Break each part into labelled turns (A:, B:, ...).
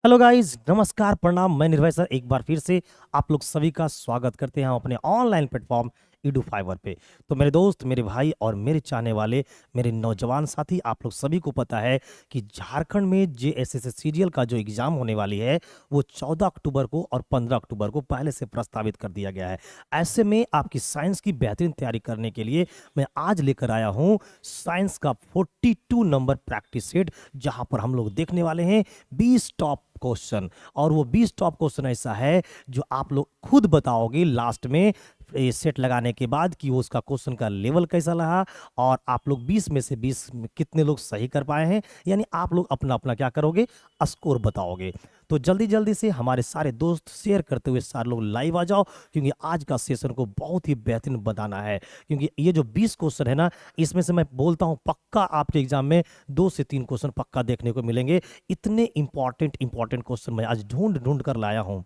A: Hello guys, नमस्कार, प्रणाम। मैं निर्भय सर एक बार फिर से आप लोग सभी का स्वागत करते हैं हम अपने ऑनलाइन प्लेटफॉर्म ईडू फाइवर पे। तो मेरे दोस्त, मेरे भाई और मेरे चाहने वाले, मेरे नौजवान साथी, आप लोग सभी को पता है कि झारखंड में जेएसएस सीजीएल का जो एग्ज़ाम होने वाली है वो 14 अक्टूबर को और 15 अक्टूबर को पहले से प्रस्तावित कर दिया गया है। ऐसे में आपकी साइंस की बेहतरीन तैयारी करने के लिए मैं आज लेकर आया हूँ साइंस का 42 नंबर प्रैक्टिस सेट, जहाँ पर हम लोग देखने वाले हैं 20 टॉप क्वेश्चन। और वो 20 टॉप क्वेश्चन ऐसा है जो आप लोग खुद बताओगे लास्ट में ये सेट लगाने के बाद कि वो उसका क्वेश्चन का लेवल कैसा रहा और आप लोग 20 में से 20 में कितने लोग सही कर पाए हैं। यानी आप लोग अपना अपना क्या करोगे, स्कोर बताओगे। तो जल्दी जल्दी से हमारे सारे दोस्त शेयर करते हुए सारे लोग लाइव आ जाओ, क्योंकि आज का सेशन को बहुत ही बेहतरीन बनाना है। क्योंकि ये जो 20 क्वेश्चन है ना, इसमें से मैं बोलता हूँ पक्का आपके एग्जाम में 2 से 3 क्वेश्चन पक्का देखने को मिलेंगे। इतने इंपॉर्टेंट क्वेश्चन मैं आज ढूंढ ढूंढ कर लाया हूँ।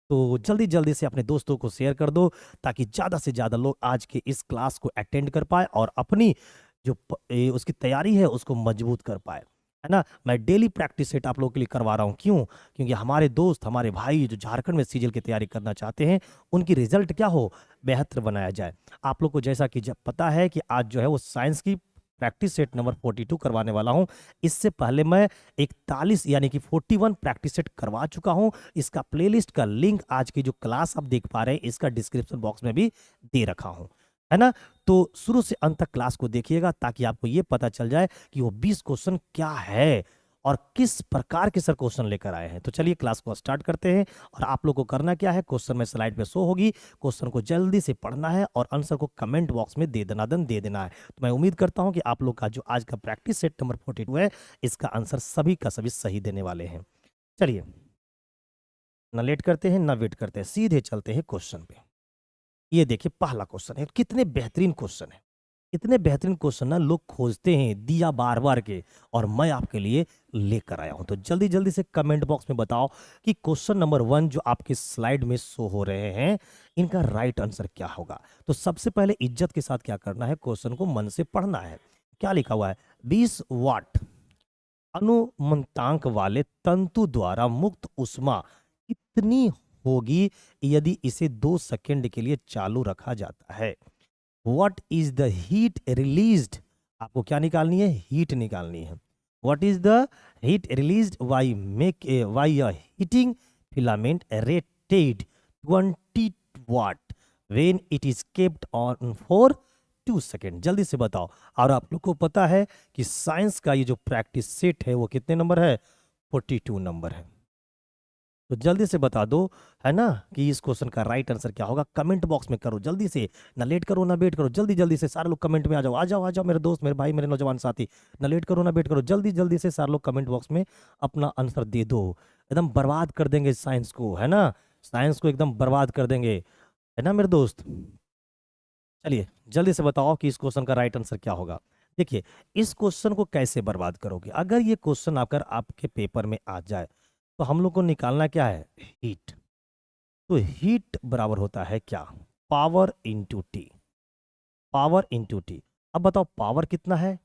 A: तो जल्दी जल्दी से अपने दोस्तों को शेयर कर दो, ताकि ज़्यादा से ज़्यादा लोग आज के इस क्लास को अटेंड कर पाए और अपनी जो उसकी तैयारी है उसको मजबूत कर पाए, है ना। मैं डेली प्रैक्टिस सेट आप लोगों के लिए करवा रहा हूँ। क्यों? क्योंकि हमारे दोस्त, हमारे भाई जो झारखंड में सीजीएल की तैयारी करना चाहते हैं, उनकी रिजल्ट क्या हो, बेहतर बनाया जाए। आप लोग को जैसा कि जब पता है कि आज जो है वो साइंस की प्रैक्टिस सेट नंबर 42 करवाने वाला हूं। इससे पहले मैं 41 यानी कि 41 प्रैक्टिस सेट करवा चुका हूं। इसका प्लेलिस्ट का लिंक आज की जो क्लास आप देख पा रहे हैं इसका डिस्क्रिप्शन बॉक्स में भी दे रखा हूं, है ना। तो शुरू से अंत तक क्लास को देखिएगा, ताकि आपको ये पता चल जाए कि वो 20 क्वेश्चन क्या है और किस प्रकार के सर क्वेश्चन लेकर आए हैं। तो चलिए क्लास को स्टार्ट करते हैं। और आप लोग को करना क्या है, क्वेश्चन में स्लाइड पे शो होगी, क्वेश्चन को जल्दी से पढ़ना है और आंसर को कमेंट बॉक्स में दे देना है। तो मैं उम्मीद करता हूं कि आप लोग का जो आज का प्रैक्टिस सेट नंबर 42 है, इसका आंसर सभी का सभी सही देने वाले हैं। चलिए, ना लेट करते हैं ना वेट करते हैं, सीधे चलते हैं क्वेश्चन पे। ये देखिए पहला क्वेश्चन है, कितने बेहतरीन क्वेश्चन है। इतने बेहतरीन क्वेश्चन ना लोग खोजते हैं दिया बार बार के, और मैं आपके लिए लेकर आया हूं। तो जल्दी जल्दी से कमेंट बॉक्स में बताओ कि क्वेश्चन नंबर 1 जो आपके स्लाइड में शो हो रहे हैं, इनका राइट आंसर क्या होगा। तो सबसे पहले इज्जत के साथ क्या करना है, क्वेश्चन को मन से पढ़ना है। क्या लिखा हुआ है, 20 वाट अनुमंतांक वाले तंतु द्वारा मुक्त उष्मा कितनी होगी यदि इसे 2 सेकंड के लिए चालू रखा जाता है। What is the heat released, आपको क्या निकालनी है, हीट निकालनी है। What is the heat released by a heating filament rated 20 watt when it is kept on for 2 second. जल्दी से बताओ। और आप लोग को पता है कि साइंस का ये जो प्रैक्टिस सेट है वो कितने नंबर है, 42 नंबर है। तो जल्दी से बता दो, है ना, कि इस क्वेश्चन का राइट आंसर क्या होगा। कमेंट बॉक्स में करो जल्दी से, ना लेट करो ना वेट करो। जल्दी जल्दी से सारे लोग कमेंट में आ जाओ, आ जाओ आ जाओ मेरे दोस्त, मेरे भाई, मेरे नौजवान साथी। ना लेट करो ना वेट करो, जल्दी जल्दी से सारे लोग कमेंट बॉक्स में अपना आंसर दे दो। एकदम बर्बाद कर देंगे साइंस को, है ना। साइंस को एकदम बर्बाद कर देंगे, है ना मेरे दोस्त। चलिए जल्दी से बताओ कि इस क्वेश्चन का राइट आंसर क्या होगा। देखिए, इस क्वेश्चन को कैसे बर्बाद करोगे। अगर ये क्वेश्चन आकर आपके पेपर में आ जाए, तो हम लोग को निकालना क्या है, हीट। तो हीट बराबर होता है क्या, power into T. Power into T. अब बताओ पावर कितना है,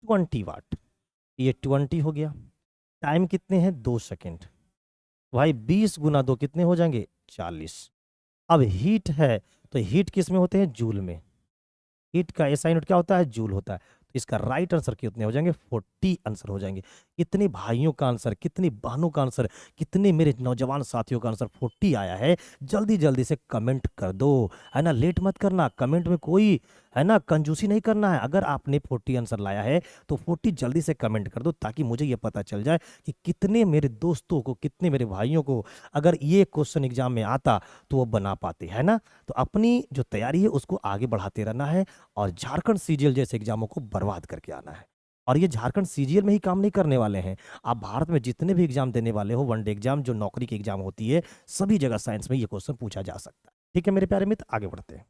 A: 20 वाट। ये 20 हो गया। टाइम कितने हैं, 2 सेकेंड। भाई 20 × 2 कितने हो जाएंगे, 40। अब हीट है, तो हीट किस में होते हैं, जूल में। हीट का एसआई यूनिट क्या होता है, जूल होता है। तो इसका राइट आंसर कितने हो जाएंगे, 40 आंसर हो जाएंगे। कितने भाइयों का आंसर, कितनी बहनों का आंसर, कितने मेरे नौजवान साथियों का आंसर 40 आया है, जल्दी जल्दी से कमेंट कर दो, है ना। लेट मत करना, कमेंट में कोई, है ना, कंजूसी नहीं करना है। अगर आपने 40 आंसर लाया है तो 40 जल्दी से कमेंट कर दो, ताकि मुझे ये पता चल जाए कि कितने मेरे दोस्तों को, कितने मेरे भाइयों को अगर ये क्वेश्चन एग्जाम में आता तो वो बना पाते, है ना। तो अपनी जो तैयारी है उसको आगे बढ़ाते रहना है, और झारखंड सीजीएल जैसे एग्जामों को बर्बाद करके आना है। और ये झारखंड सीजीएल में ही काम नहीं करने वाले हैं, आप भारत में जितने भी एग्जाम देने वाले हो, वनडे एग्जाम जो नौकरी की एग्जाम होती है, सभी जगह साइंस में ये क्वेश्चन पूछा जा सकता है। ठीक है मेरे प्यारे मित्र, आगे बढ़ते हैं,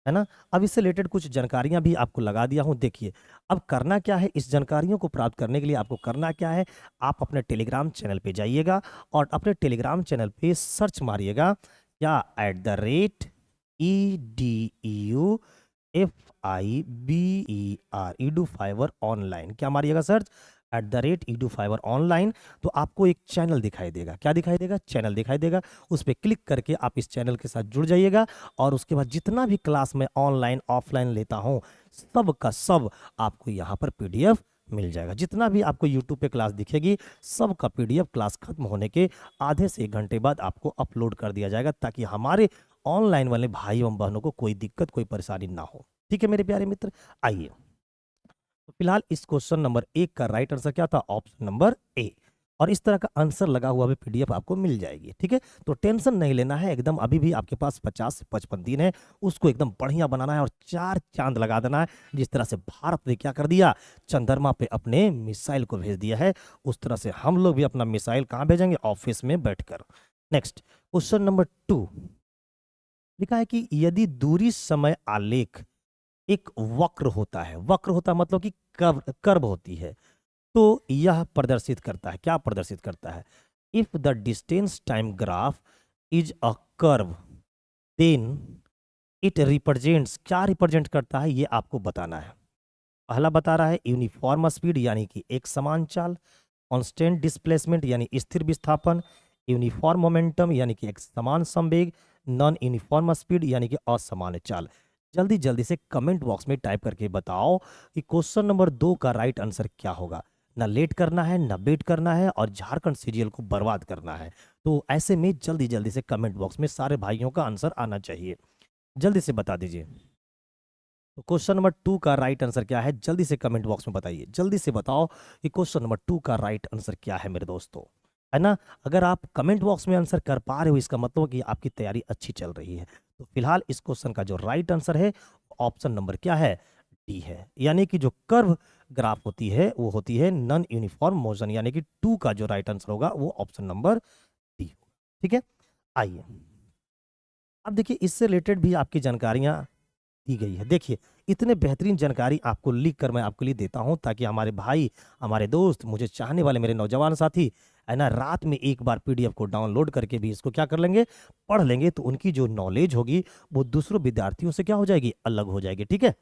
A: है ना। अब इससे रिलेटेड कुछ जानकारियां भी आपको लगा दिया हूं। देखिए, अब करना क्या है, इस जानकारियों को प्राप्त करने के लिए आपको करना क्या है, आप अपने टेलीग्राम चैनल पे जाइएगा और अपने टेलीग्राम चैनल पे सर्च मारिएगा, या @EDUFIBER ईडू फाइवर ऑनलाइन। क्या मारिएगा सर्च, edu5 ऑनलाइन, तो आपको एक चैनल दिखाई देगा। क्या दिखाई देगा? चैनल दिखाई देगा। उस पे क्लिक करके आप इस चैनल के साथ जुड़ जाइएगा और उसके बाद जितना भी क्लास मैं ऑनलाइन ऑफलाइन लेता हूँ सब का सब आपको यहाँ पर पीडीएफ मिल जाएगा। जितना भी आपको यूट्यूब पे क्लास दिखेगी सब का पीडीएफ क्लास खत्म होने के आधे से 1 घंटे बाद आपको अपलोड कर दिया जाएगा, ताकि हमारे ऑनलाइन वाले भाई एवं बहनों को कोई दिक्कत कोई परेशानी ना हो। ठीक है मेरे प्यारे मित्र, आइए। तो फिलहाल इस क्वेश्चन नंबर 1 का राइट आंसर क्या था? Option number A. और इस तरह का आंसर लगा हुआ भी पीडीएफ आपको मिल जाएगी। ठीक है, तो टेंशन नहीं लेना है एकदम। अभी भी आपके पास 50 से 55 दिन है, उसको एकदम बढ़िया बनाना है और 4 चांद लगा देना है। जिस तरह से भारत ने क्या कर दिया, चंद्रमा पे अपने मिसाइल को भेज दिया है, उस तरह से हम लोग भी अपना मिसाइल कहाँ भेजेंगे? ऑफिस में बैठकर। नेक्स्ट क्वेश्चन नंबर 2 लिखा है कि यदि दूरी समय आलेख एक वक्र होता है, वक्र होता है मतलब कि कर्व होती है, तो यह प्रदर्शित करता है, क्या प्रदर्शित करता है? If the distance time graph is a curve then it represents, क्या रिप्रेजेंट करता है ये आपको बताना है। पहला बता रहा है यूनिफॉर्म स्पीड यानी कि एक समान चाल, कांस्टेंट डिस्प्लेसमेंट यानी स्थिर विस्थापन, यूनिफॉर्म मोमेंटम यानी कि एक समान संवेग, नॉन यूनिफॉर्म स्पीड यानी कि असमान चाल। जल्दी जल्दी से कमेंट बॉक्स में टाइप करके बताओ कि क्वेश्चन नंबर 2 का राइट आंसर क्या होगा। ना लेट करना है, ना वेट करना है और झारखंड सीरियल को बर्बाद करना है। तो ऐसे में जल्दी जल्दी से कमेंट बॉक्स में सारे भाइयों का आंसर आना चाहिए। जल्दी से बता दीजिए। तो क्वेश्चन नंबर 2 का राइट आंसर क्या है? जल्दी से कमेंट बॉक्स में बताइए। जल्दी से बताओ कि क्वेश्चन नंबर 2 का राइट आंसर क्या है मेरे दोस्तों, है ना? अगर आप कमेंट बॉक्स में आंसर कर पा रहे हो इसका मतलब कि आपकी तैयारी अच्छी चल रही है। तो फिलहाल इस क्वेश्चन का जो राइट आंसर है ऑप्शन नंबर क्या है? डी है। यानी कि जो कर्व ग्राफ होती है वो होती है नॉन यूनिफॉर्म मोशन, यानी कि 2 का जो राइट आंसर होगा वो ऑप्शन नंबर डी होगा। ठीक है, आइए अब देखिए इससे रिलेटेड भी आपकी जानकारियां दी गई है। देखिए इतने बेहतरीन जानकारी आपको लिख कर मैं आपके लिए देता हूं, ताकि हमारे भाई, हमारे दोस्त, मुझे चाहने वाले मेरे नौजवान साथी है ना, रात में एक बार पीडीएफ को डाउनलोड करके भी इसको क्या कर लेंगे? पढ़ लेंगे। तो उनकी जो नॉलेज होगी वो दूसरों विद्यार्थियों से क्या हो जाएगी? अलग हो जाएगी। ठीक है,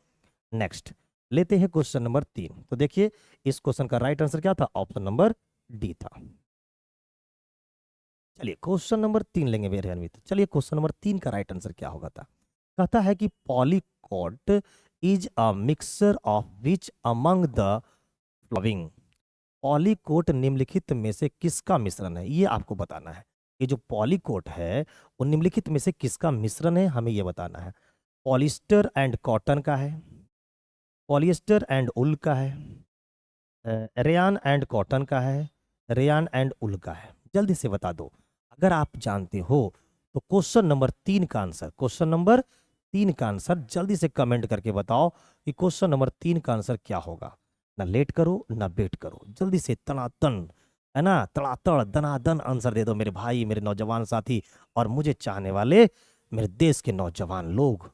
A: नेक्स्ट लेते हैं क्वेश्चन नंबर 3। तो देखिए इस क्वेश्चन का राइट आंसर क्या था? ऑप्शन नंबर डी था। चलिए क्वेश्चन नंबर 3 लेंगे मेरे अनमित। चलिए क्वेश्चन नंबर 3 का राइट आंसर क्या होगा था? कहता है कि polycot is a mixture of which among the following. Polycot निम्नलिखित में से किसका मिश्रण है? ये आपको बताना है। ये जो पॉलीकोट है वो निम्नलिखित में से किसका मिश्रण है, हमें ये बताना है। पॉलिस्टर एंड कॉटन का है, पॉलिएस्टर एंड उल का है, रेयान एंड कॉटन का है, रेयान एंड उल का है। जल्दी से बता दो। अगर आप जानते हो तो क्वेश्चन नंबर 3 का आंसर, क्वेश्चन नंबर 3 का आंसर जल्दी से कमेंट करके बताओ कि क्वेश्चन नंबर 3 का आंसर क्या होगा। ना लेट करो ना वेट करो, जल्दी से तनातन, है ना, तड़ातड़ दनादन आंसर दे दो मेरे भाई, मेरे नौजवान साथी और मुझे चाहने वाले मेरे देश के नौजवान लोग।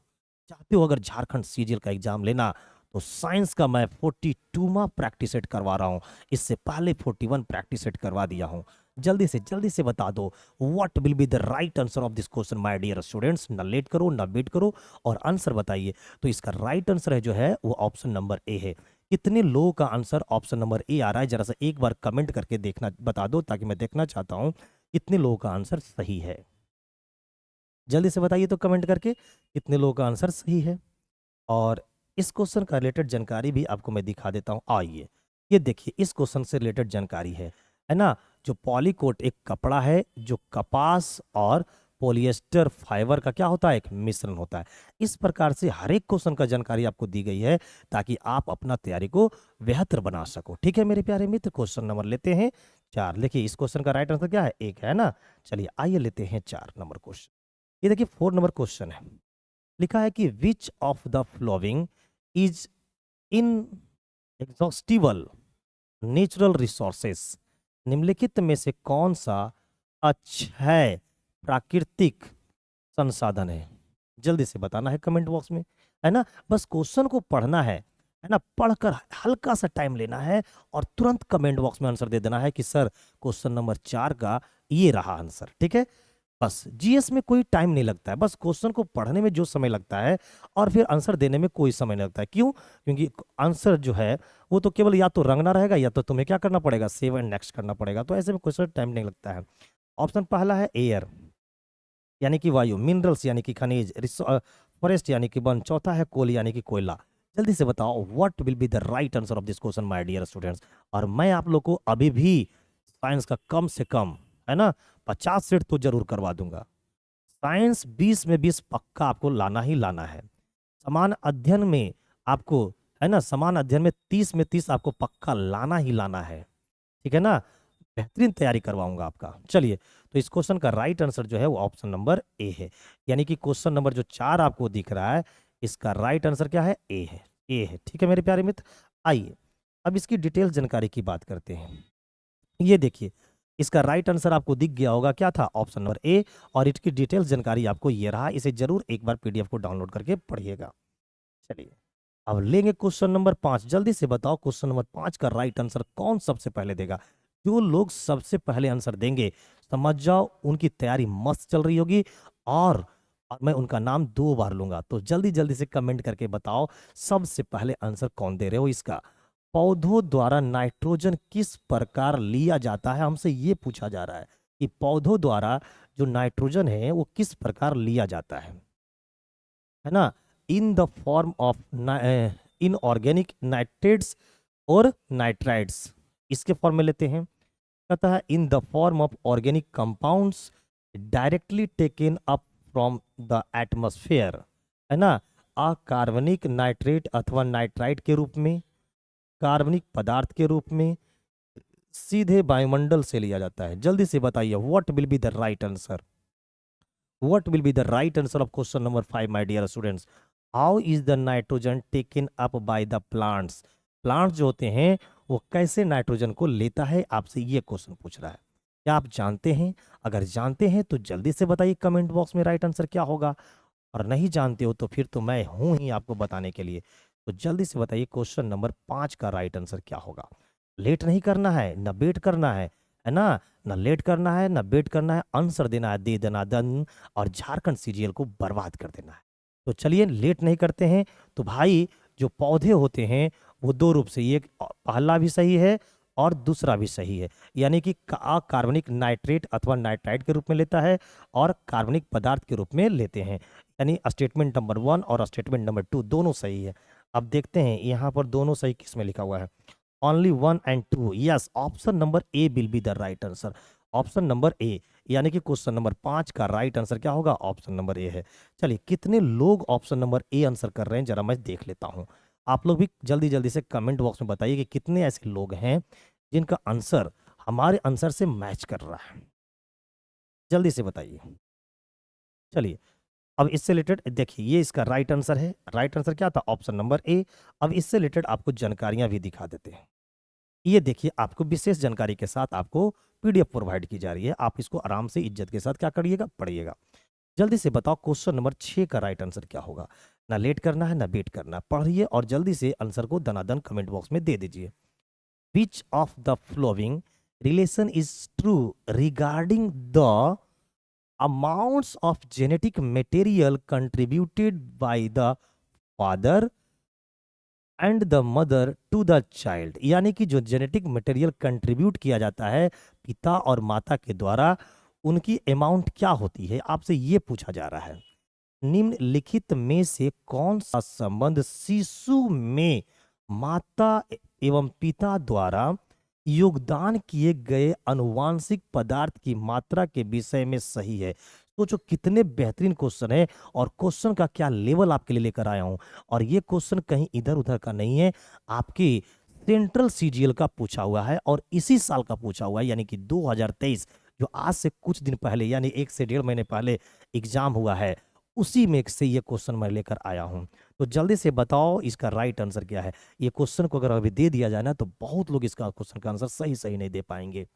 A: चाहते हो अगर झारखंड सीजीएल का एग्जाम लेना तो साइंस का मैं 42वां प्रैक्टिस सेट करवा रहा हूं। इससे पहले 41 प्रैक्टिस सेट करवा दिया हूं। जल्दी से बता दो what will be the right answer of this question my dear students. ना लेट करो ना वेट करो और आंसर बताइए। तो इसका राइट आंसर है जो है वो ऑप्शन नंबर ए है। कितने लोगों का आंसर ऑप्शन नंबर ए आ रहा है? जरा सा एक बार कमेंट करके देखना, बता दो, ताकि मैं देखना चाहता हूं कितने लोगों का आंसर सही है। जल्दी से बताइए तो कमेंट करके कितने लोगों का आंसर सही है। और इस क्वेश्चन का रिलेटेड जानकारी भी आपको मैं दिखा देता हूँ। आइए ये देखिए इस क्वेश्चन से रिलेटेड जानकारी है ना। जो पॉलीकोट एक कपड़ा है जो कपास और पॉलिएस्टर फाइबर का क्या होता है? एक मिश्रण होता है। इस प्रकार से हर एक क्वेश्चन का जानकारी आपको दी गई है ताकि आप अपना तैयारी को बेहतर बना सको। ठीक है मेरे प्यारे मित्र, क्वेश्चन नंबर लेते हैं 4। देखिए इस क्वेश्चन का राइट आंसर क्या है? एक है ना। चलिए आइए लेते हैं 4 नंबर क्वेश्चन। ये देखिए 4 नंबर क्वेश्चन है। लिखा है कि विच of the following is in exhaustible natural resources. निम्नलिखित में से कौन सा अक्षय प्राकृतिक संसाधन है? जल्दी से बताना है कमेंट बॉक्स में, है ना। बस क्वेश्चन को पढ़ना है ना, पढ़कर हल्का सा टाइम लेना है और तुरंत कमेंट बॉक्स में आंसर दे देना है कि सर क्वेश्चन नंबर 4 का ये रहा आंसर। ठीक है, बस जीएस में कोई टाइम नहीं लगता है, बस क्वेश्चन को पढ़ने में जो समय लगता है और फिर आंसर देने में कोई समय नहीं लगता है। क्यों? क्योंकि आंसर जो है वो तो केवल या तो रंगना रहेगा या तो तुम्हें क्या करना पड़ेगा, सेव एंड नेक्स्ट करना पड़ेगा। तो ऐसे में क्वेश्चन टाइम नहीं लगता है। ऑप्शन पहला है एयर यानी कि वायु, मिनरल्स यानी कि खनिज, फॉरेस्ट यानी कि वन, चौथा है कोल यानी कि कोयला। जल्दी से बताओ what will be the right answer of this question my dear students. और मैं आप लोग को अभी भी साइंस का कम से कम, है ना, 50 सेट तो जरूर करवा दूंगा। साइंस 20 में 20 पक्का आपको लाना ही लाना है। समान अध्ययन में आपको, है ना, समान अध्ययन में 30 में 30 आपको पक्का लाना ही लाना है। ठीक है ना, बेहतरीन तैयारी करवाऊंगा आपका। चलिए, तो इस क्वेश्चन का राइट आंसर जो है वो ऑप्शन नंबर ए है। यानी कि क्वेश्चन नंबर जो 4 आपको दिख रहा है, इसका राइट आंसर क्या है, ए है। ए है, ठीक है मेरे प्यारे मित्र। आइए अब इसकी डिटेल जानकारी की बात करते हैं। ये देखिए, इसका राइट आंसर आपको दिख गया होगा, क्या था, ऑप्शन नंबर ए। और इसकी डिटेल जानकारी आपको ये रहा, इसे जरूर एक बार पीडीएफ को डाउनलोड करके पढ़िएगा। चलिए, अब लेंगे क्वेश्चन नंबर 5। जल्दी से बताओ क्वेश्चन नंबर 5 का राइट आंसर कौन सबसे पहले देगा। जो लोग सबसे पहले आंसर देंगे, समझ जाओ उनकी तैयारी मस्त चल रही होगी। और मैं उनका नाम 2 बार लूंगा। तो जल्दी जल्दी से कमेंट करके बताओ सबसे पहले आंसर कौन दे रहे हो इसका। पौधों द्वारा नाइट्रोजन किस प्रकार लिया जाता है, हमसे ये पूछा जा रहा है कि पौधों द्वारा जो नाइट्रोजन है वो किस प्रकार लिया जाता है ना। In the form of inorganic nitrates और नाइट्राइड्स, इसके फॉर्म में लेते हैं। कहता है in the form of organic compounds directly taken up from the atmosphere, है ना, अकार्बनिक नाइट्रेट अथवा नाइट्राइट के रूप में, कार्बनिक पदार्थ के रूप में, सीधे वायुमंडल से लिया जाता है। जल्दी से बताइए what will be the right answer. What will be the right answer of question number 5, my dear students? How is the nitrogen taken up by the plants? Plants जो होते हैं वो कैसे नाइट्रोजन को लेता है, आपसे ये क्वेश्चन पूछ रहा है। क्या आप जानते हैं? अगर जानते हैं तो जल्दी से बताइए कमेंट बॉक्स में राइट आंसर क्या होगा। और नहीं जानते हो तो फिर तो मैं हूं ही आपको बताने के लिए। तो जल्दी से बताइए क्वेश्चन नंबर 5 का राइट आंसर क्या होगा। लेट नहीं करना है, ना वेट करना है ना, ना लेट करना है ना वेट करना है, आंसर देना है, दे देना दन, और झारखंड सीजीएल को बर्बाद कर देना है। तो चलिए लेट नहीं करते हैं। तो भाई, जो पौधे होते हैं वो 2 रूप से, एक पहला भी सही है और दूसरा भी सही है। यानी कि कार्बनिक नाइट्रेट अथवा नाइट्राइट के रूप में लेता है और कार्बनिक पदार्थ के रूप में लेते हैं। यानी स्टेटमेंट नंबर 1 और स्टेटमेंट नंबर 2 दोनों सही है। अब देखते हैं यहाँ पर दोनों सही किस में लिखा हुआ है। Only 1 and 2, yes, option number A will be the right answer. Option number A, यानी कि क्वेश्चन नंबर 5 का राइट आंसर क्या होगा, ऑप्शन नंबर ए है। चलिए, कितने लोग ऑप्शन नंबर ए आंसर कर रहे हैं जरा मैं देख लेता हूं। आप लोग भी जल्दी जल्दी से कमेंट बॉक्स में बताइए कि कितने ऐसे लोग हैं जिनका आंसर हमारे आंसर से मैच कर रहा है। जल्दी से बताइए। चलिए, अब इससे रिलेटेड देखिए, ये इसका राइट आंसर है। राइट आंसर क्या था, ऑप्शन नंबर ए। अब इससे रिलेटेड आपको जानकारियां भी दिखा देते हैं। ये देखिए, आपको विशेष जानकारी के साथ आपको पीडीएफ प्रोवाइड की जा रही है। आप इसको आराम से इज्जत के साथ क्या करिएगा, पढ़िएगा। जल्दी से बताओ क्वेश्चन नंबर 6 का राइट आंसर क्या होगा। ना लेट करना है ना वेट करना है, पढ़िए और जल्दी से आंसर को दनादन कमेंट बॉक्स में दे दीजिए। Which of the following relation is true regarding the amounts of genetic material contributed by the father and the mother to the child. यानी कि जो जेनेटिक मटेरियल कंट्रीब्यूट किया जाता है पिता और माता के द्वारा, उनकी अमाउंट क्या होती है, आपसे ये पूछा जा रहा है। निम्नलिखित में से कौन सा संबंध शिशु में माता एवं पिता द्वारा योगदान किए गए अनुवांशिक पदार्थ की मात्रा के विषय में सही है। सोचो कितने बेहतरीन क्वेश्चन है और क्वेश्चन का क्या लेवल आपके लिए लेकर आया हूं। और ये क्वेश्चन कहीं इधर उधर का नहीं है, आपके सेंट्रल सीजीएल का पूछा हुआ है और इसी साल का पूछा हुआ है, यानी कि 2023, जो आज से कुछ दिन पहले यानी 1 से 1.5 महीने पहले एग्जाम हुआ है, उसी में से ये क्वेश्चन मैं लेकर आया हूं। तो जल्दी से बताओ इसका राइट आंसर क्या है। ये क्वेश्चन को अगर अभी दे दिया जाए ना तो बहुत लोग इसका क्वेश्चन का आंसर सही सही नहीं दे पाएंगे।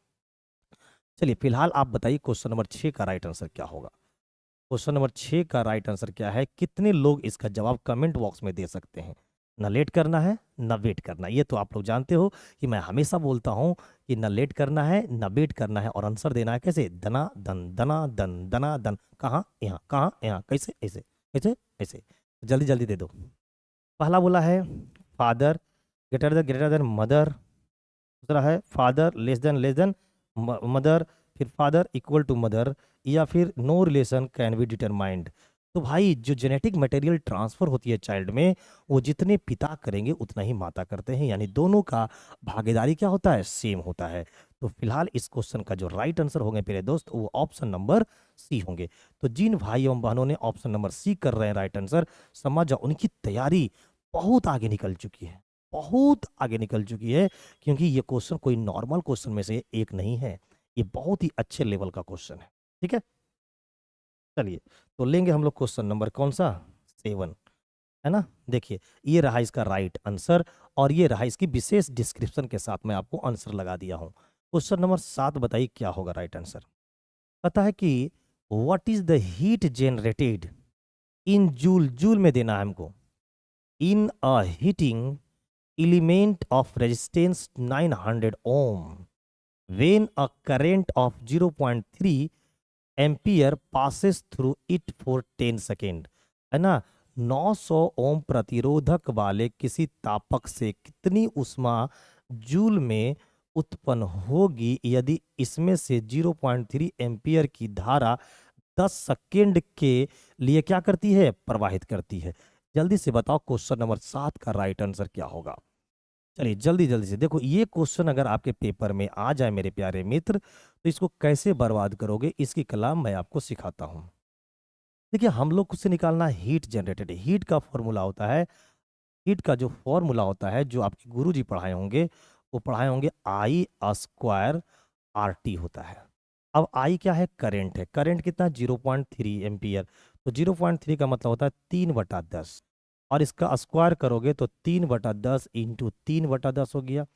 A: चलिए, फिलहाल आप बताइए क्वेश्चन नंबर 6 का राइट आंसर क्या होगा। क्वेश्चन नंबर 6 का राइट आंसर क्या है, कितने लोग इसका जवाब कमेंट बॉक्स में दे सकते हैं। ना लेट करना है ना वेट करना। ये तो आप लोग जानते हो कि मैं हमेशा बोलता हूँ कि ना लेट करना है ना वेट करना है, और आंसर देना है कैसे, दना दन दना दन दना दन, कहाँ यहाँ, कहाँ यहाँ, कैसे ऐसे, कैसे ऐसे। जल्दी जल्दी दे दो। पहला बोला है फादर ग्रेटर देन मदर, दूसरा है फादर लेस देन मदर, फिर फादर इक्वल टू मदर, या फिर no relation can be determined. तो भाई जो जेनेटिक मटेरियल ट्रांसफर होती है चाइल्ड में, वो जितने पिता करेंगे उतना ही माता करते हैं, यानी दोनों का भागीदारी क्या होता है, सेम होता है। तो फिलहाल इस क्वेश्चन का जो राइट आंसर होंगे मेरे दोस्त, वो ऑप्शन नंबर सी होंगे। तो जिन भाई एवं बहनों ने ऑप्शन नंबर सी कर रहे हैं राइट आंसर, समझ जाओ उनकी तैयारी बहुत आगे निकल चुकी है, बहुत आगे निकल चुकी है, क्योंकि ये क्वेश्चन कोई नॉर्मल क्वेश्चन में से एक नहीं है, ये बहुत ही अच्छे लेवल का क्वेश्चन है। ठीक है, चलिए तो लेंगे हम लोग क्वेश्चन नंबर कौन सा, 7, है ना। देखिए ये रहा इसका राइट आंसर, और ये रहा इसकी विशेष डिस्क्रिप्शन के साथ मैं आपको आंसर लगा दिया हूँ। क्वेश्चन नंबर 7 बताइए क्या होगा राइट आंसर। पता है कि what is the heat generated in joule, joule में देना है हमको, in a heating element of resistance 900 ohm when a current of 0.3 ampere passes through it for 10 second, है ना। 900 ओम प्रतिरोधक वाले किसी तापक से कितनी ऊष्मा जूल में उत्पन्न होगी यदि इसमें से 0.3 एम्पियर की धारा 10 सेकेंड के लिए क्या करती है, प्रवाहित करती है। जल्दी से बताओ क्वेश्चन नंबर 7 का राइट आंसर क्या होगा। चलिए जल्दी जल्दी से देखो, ये क्वेश्चन अगर आपके पेपर में आ जाए मेरे प्यारे मित्र, तो इसको कैसे बर्बाद करोगे इसकी कला मैं आपको सिखाता हूँ। देखिए हम लोग को से निकालना हीट जनरेटेड, हीट का फॉर्मूला होता है, हीट का जो फॉर्मूला होता है जो आपके गुरुजी पढ़ाए होंगे, वो पढ़ाए होंगे आई स्क्वायर आर टी होता है। अब आई क्या है, करंट है, करंट कितना 0.3 एम्पियर, तो 0.3 का मतलब होता है 3/10, और इसका स्क्वायर करोगे तो 3/10 इंटू 3/10 हो गया।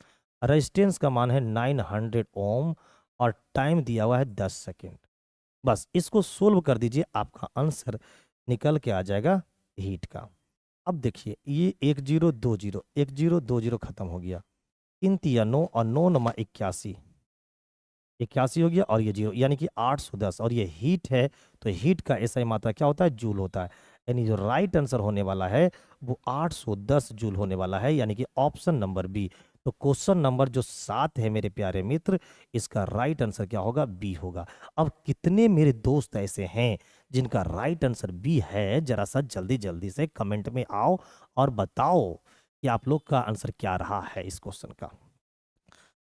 A: रेजिस्टेंस का मान है 900 ओम, और टाइम दिया हुआ है 10 सेकेंड। बस इसको सोल्व कर दीजिए, आपका आंसर निकल के आ जाएगा हीट का। अब देखिए ये 1020, 1020 खत्म हो गया, 3 3 9 और 9 9 81, 81 हो गया, और ये 0 यानी कि 810, और ये हीट है, तो हीट का एसआई मात्रा क्या होता है, जूल होता है। यानी जो राइट आंसर होने वाला है वो 810 जूल होने वाला है, यानी कि ऑप्शन नंबर बी। तो क्वेश्चन नंबर जो 7 है मेरे प्यारे मित्र, इसका राइट आंसर क्या होगा, बी होगा। अब कितने मेरे दोस्त ऐसे हैं जिनका राइट आंसर बी है, जरा सा जल्दी जल्दी से कमेंट में आओ और बताओ कि आप लोग का आंसर क्या रहा है इस क्वेश्चन का।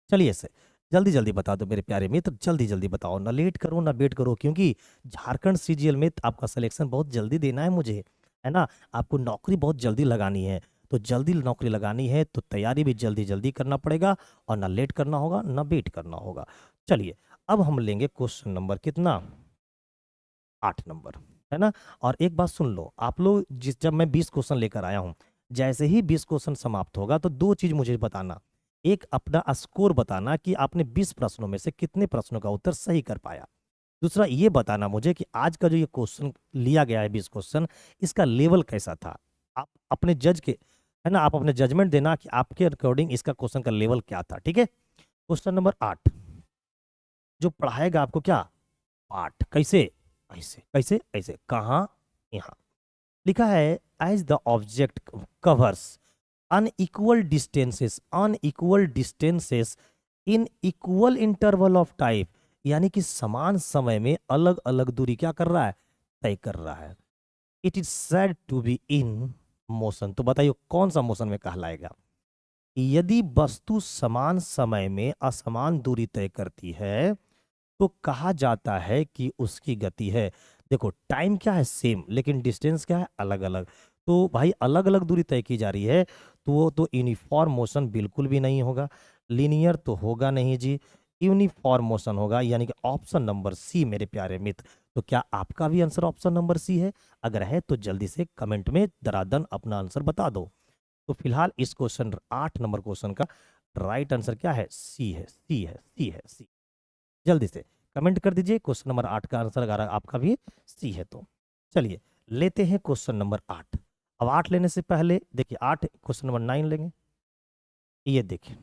A: चलिए से जल्दी जल्दी बता दो मेरे प्यारे मित्र, जल्दी जल्दी बताओ, ना लेट करो ना वेट करो, क्योंकि झारखंड सीजीएल में आपका सिलेक्शन बहुत जल्दी देना है मुझे, है ना। आपको नौकरी बहुत जल्दी लगानी है, तो जल्दी नौकरी लगानी है तो तैयारी भी जल्दी जल्दी करना पड़ेगा, और ना लेट करना होगा ना वेट करना होगा। चलिए अब हम लेंगे क्वेश्चन नंबर कितना, 8 नंबर, है ना। और एक बात सुन लो आप लोग, जब मैं 20 क्वेश्चन लेकर आया हूँ, जैसे ही 20 क्वेश्चन समाप्त होगा तो दो चीज मुझे बताना। एक अपना स्कोर बताना कि आपने 20 प्रश्नों में से कितने प्रश्नों का उत्तर सही कर पाया। दूसरा ये बताना मुझे कि आज का जो ये क्वेश्चन लिया गया है 20 क्वेश्चन, इसका लेवल कैसा था। आप अपने जज के, है ना, आप अपने जजमेंट देना कि आपके अकॉर्डिंग इसका क्वेश्चन का लेवल क्या था। ठीक है, क्वेश्चन नंबर 8 जो पढ़ाएगा आपको क्या, पाठ कैसे, ऐसे कैसे ऐसे, कहाँ, यहाँ लिखा है, as the object covers unequal distances in equal interval of time, यानी कि समान समय में अलग अलग दूरी क्या कर रहा है, तय कर रहा है। It is said to be in motion, तो बताइए कौन सा मोशन में कहलाएगा। यदि वस्तु समान समय में असमान दूरी तय करती है तो कहा जाता है कि उसकी गति है। देखो टाइम क्या है सेम, लेकिन डिस्टेंस क्या है अलग अलग। तो भाई अलग अलग दूरी तय की जा रही है, तो वो तो यूनिफॉर्म मोशन बिल्कुल भी नहीं होगा, लीनियर तो होगा नहीं जी, यूनिफॉर्म मोशन होगा, यानी कि ऑप्शन नंबर सी मेरे प्यारे मित्र। तो क्या आपका भी आंसर ऑप्शन नंबर सी है? अगर है तो जल्दी से कमेंट में दरादन अपना आंसर बता दो। तो फिलहाल इस क्वेश्चन 8 नंबर क्वेश्चन का राइट आंसर क्या है, सी है, सी है, सी है, सी। जल्दी से कमेंट कर दीजिए क्वेश्चन नंबर 8 का आंसर अगर आपका भी सी है तो। चलिए लेते हैं क्वेश्चन नंबर 8। अब 8 लेने से पहले देखिए 8 क्वेश्चन नंबर 9 लेंगे। ये देखिए,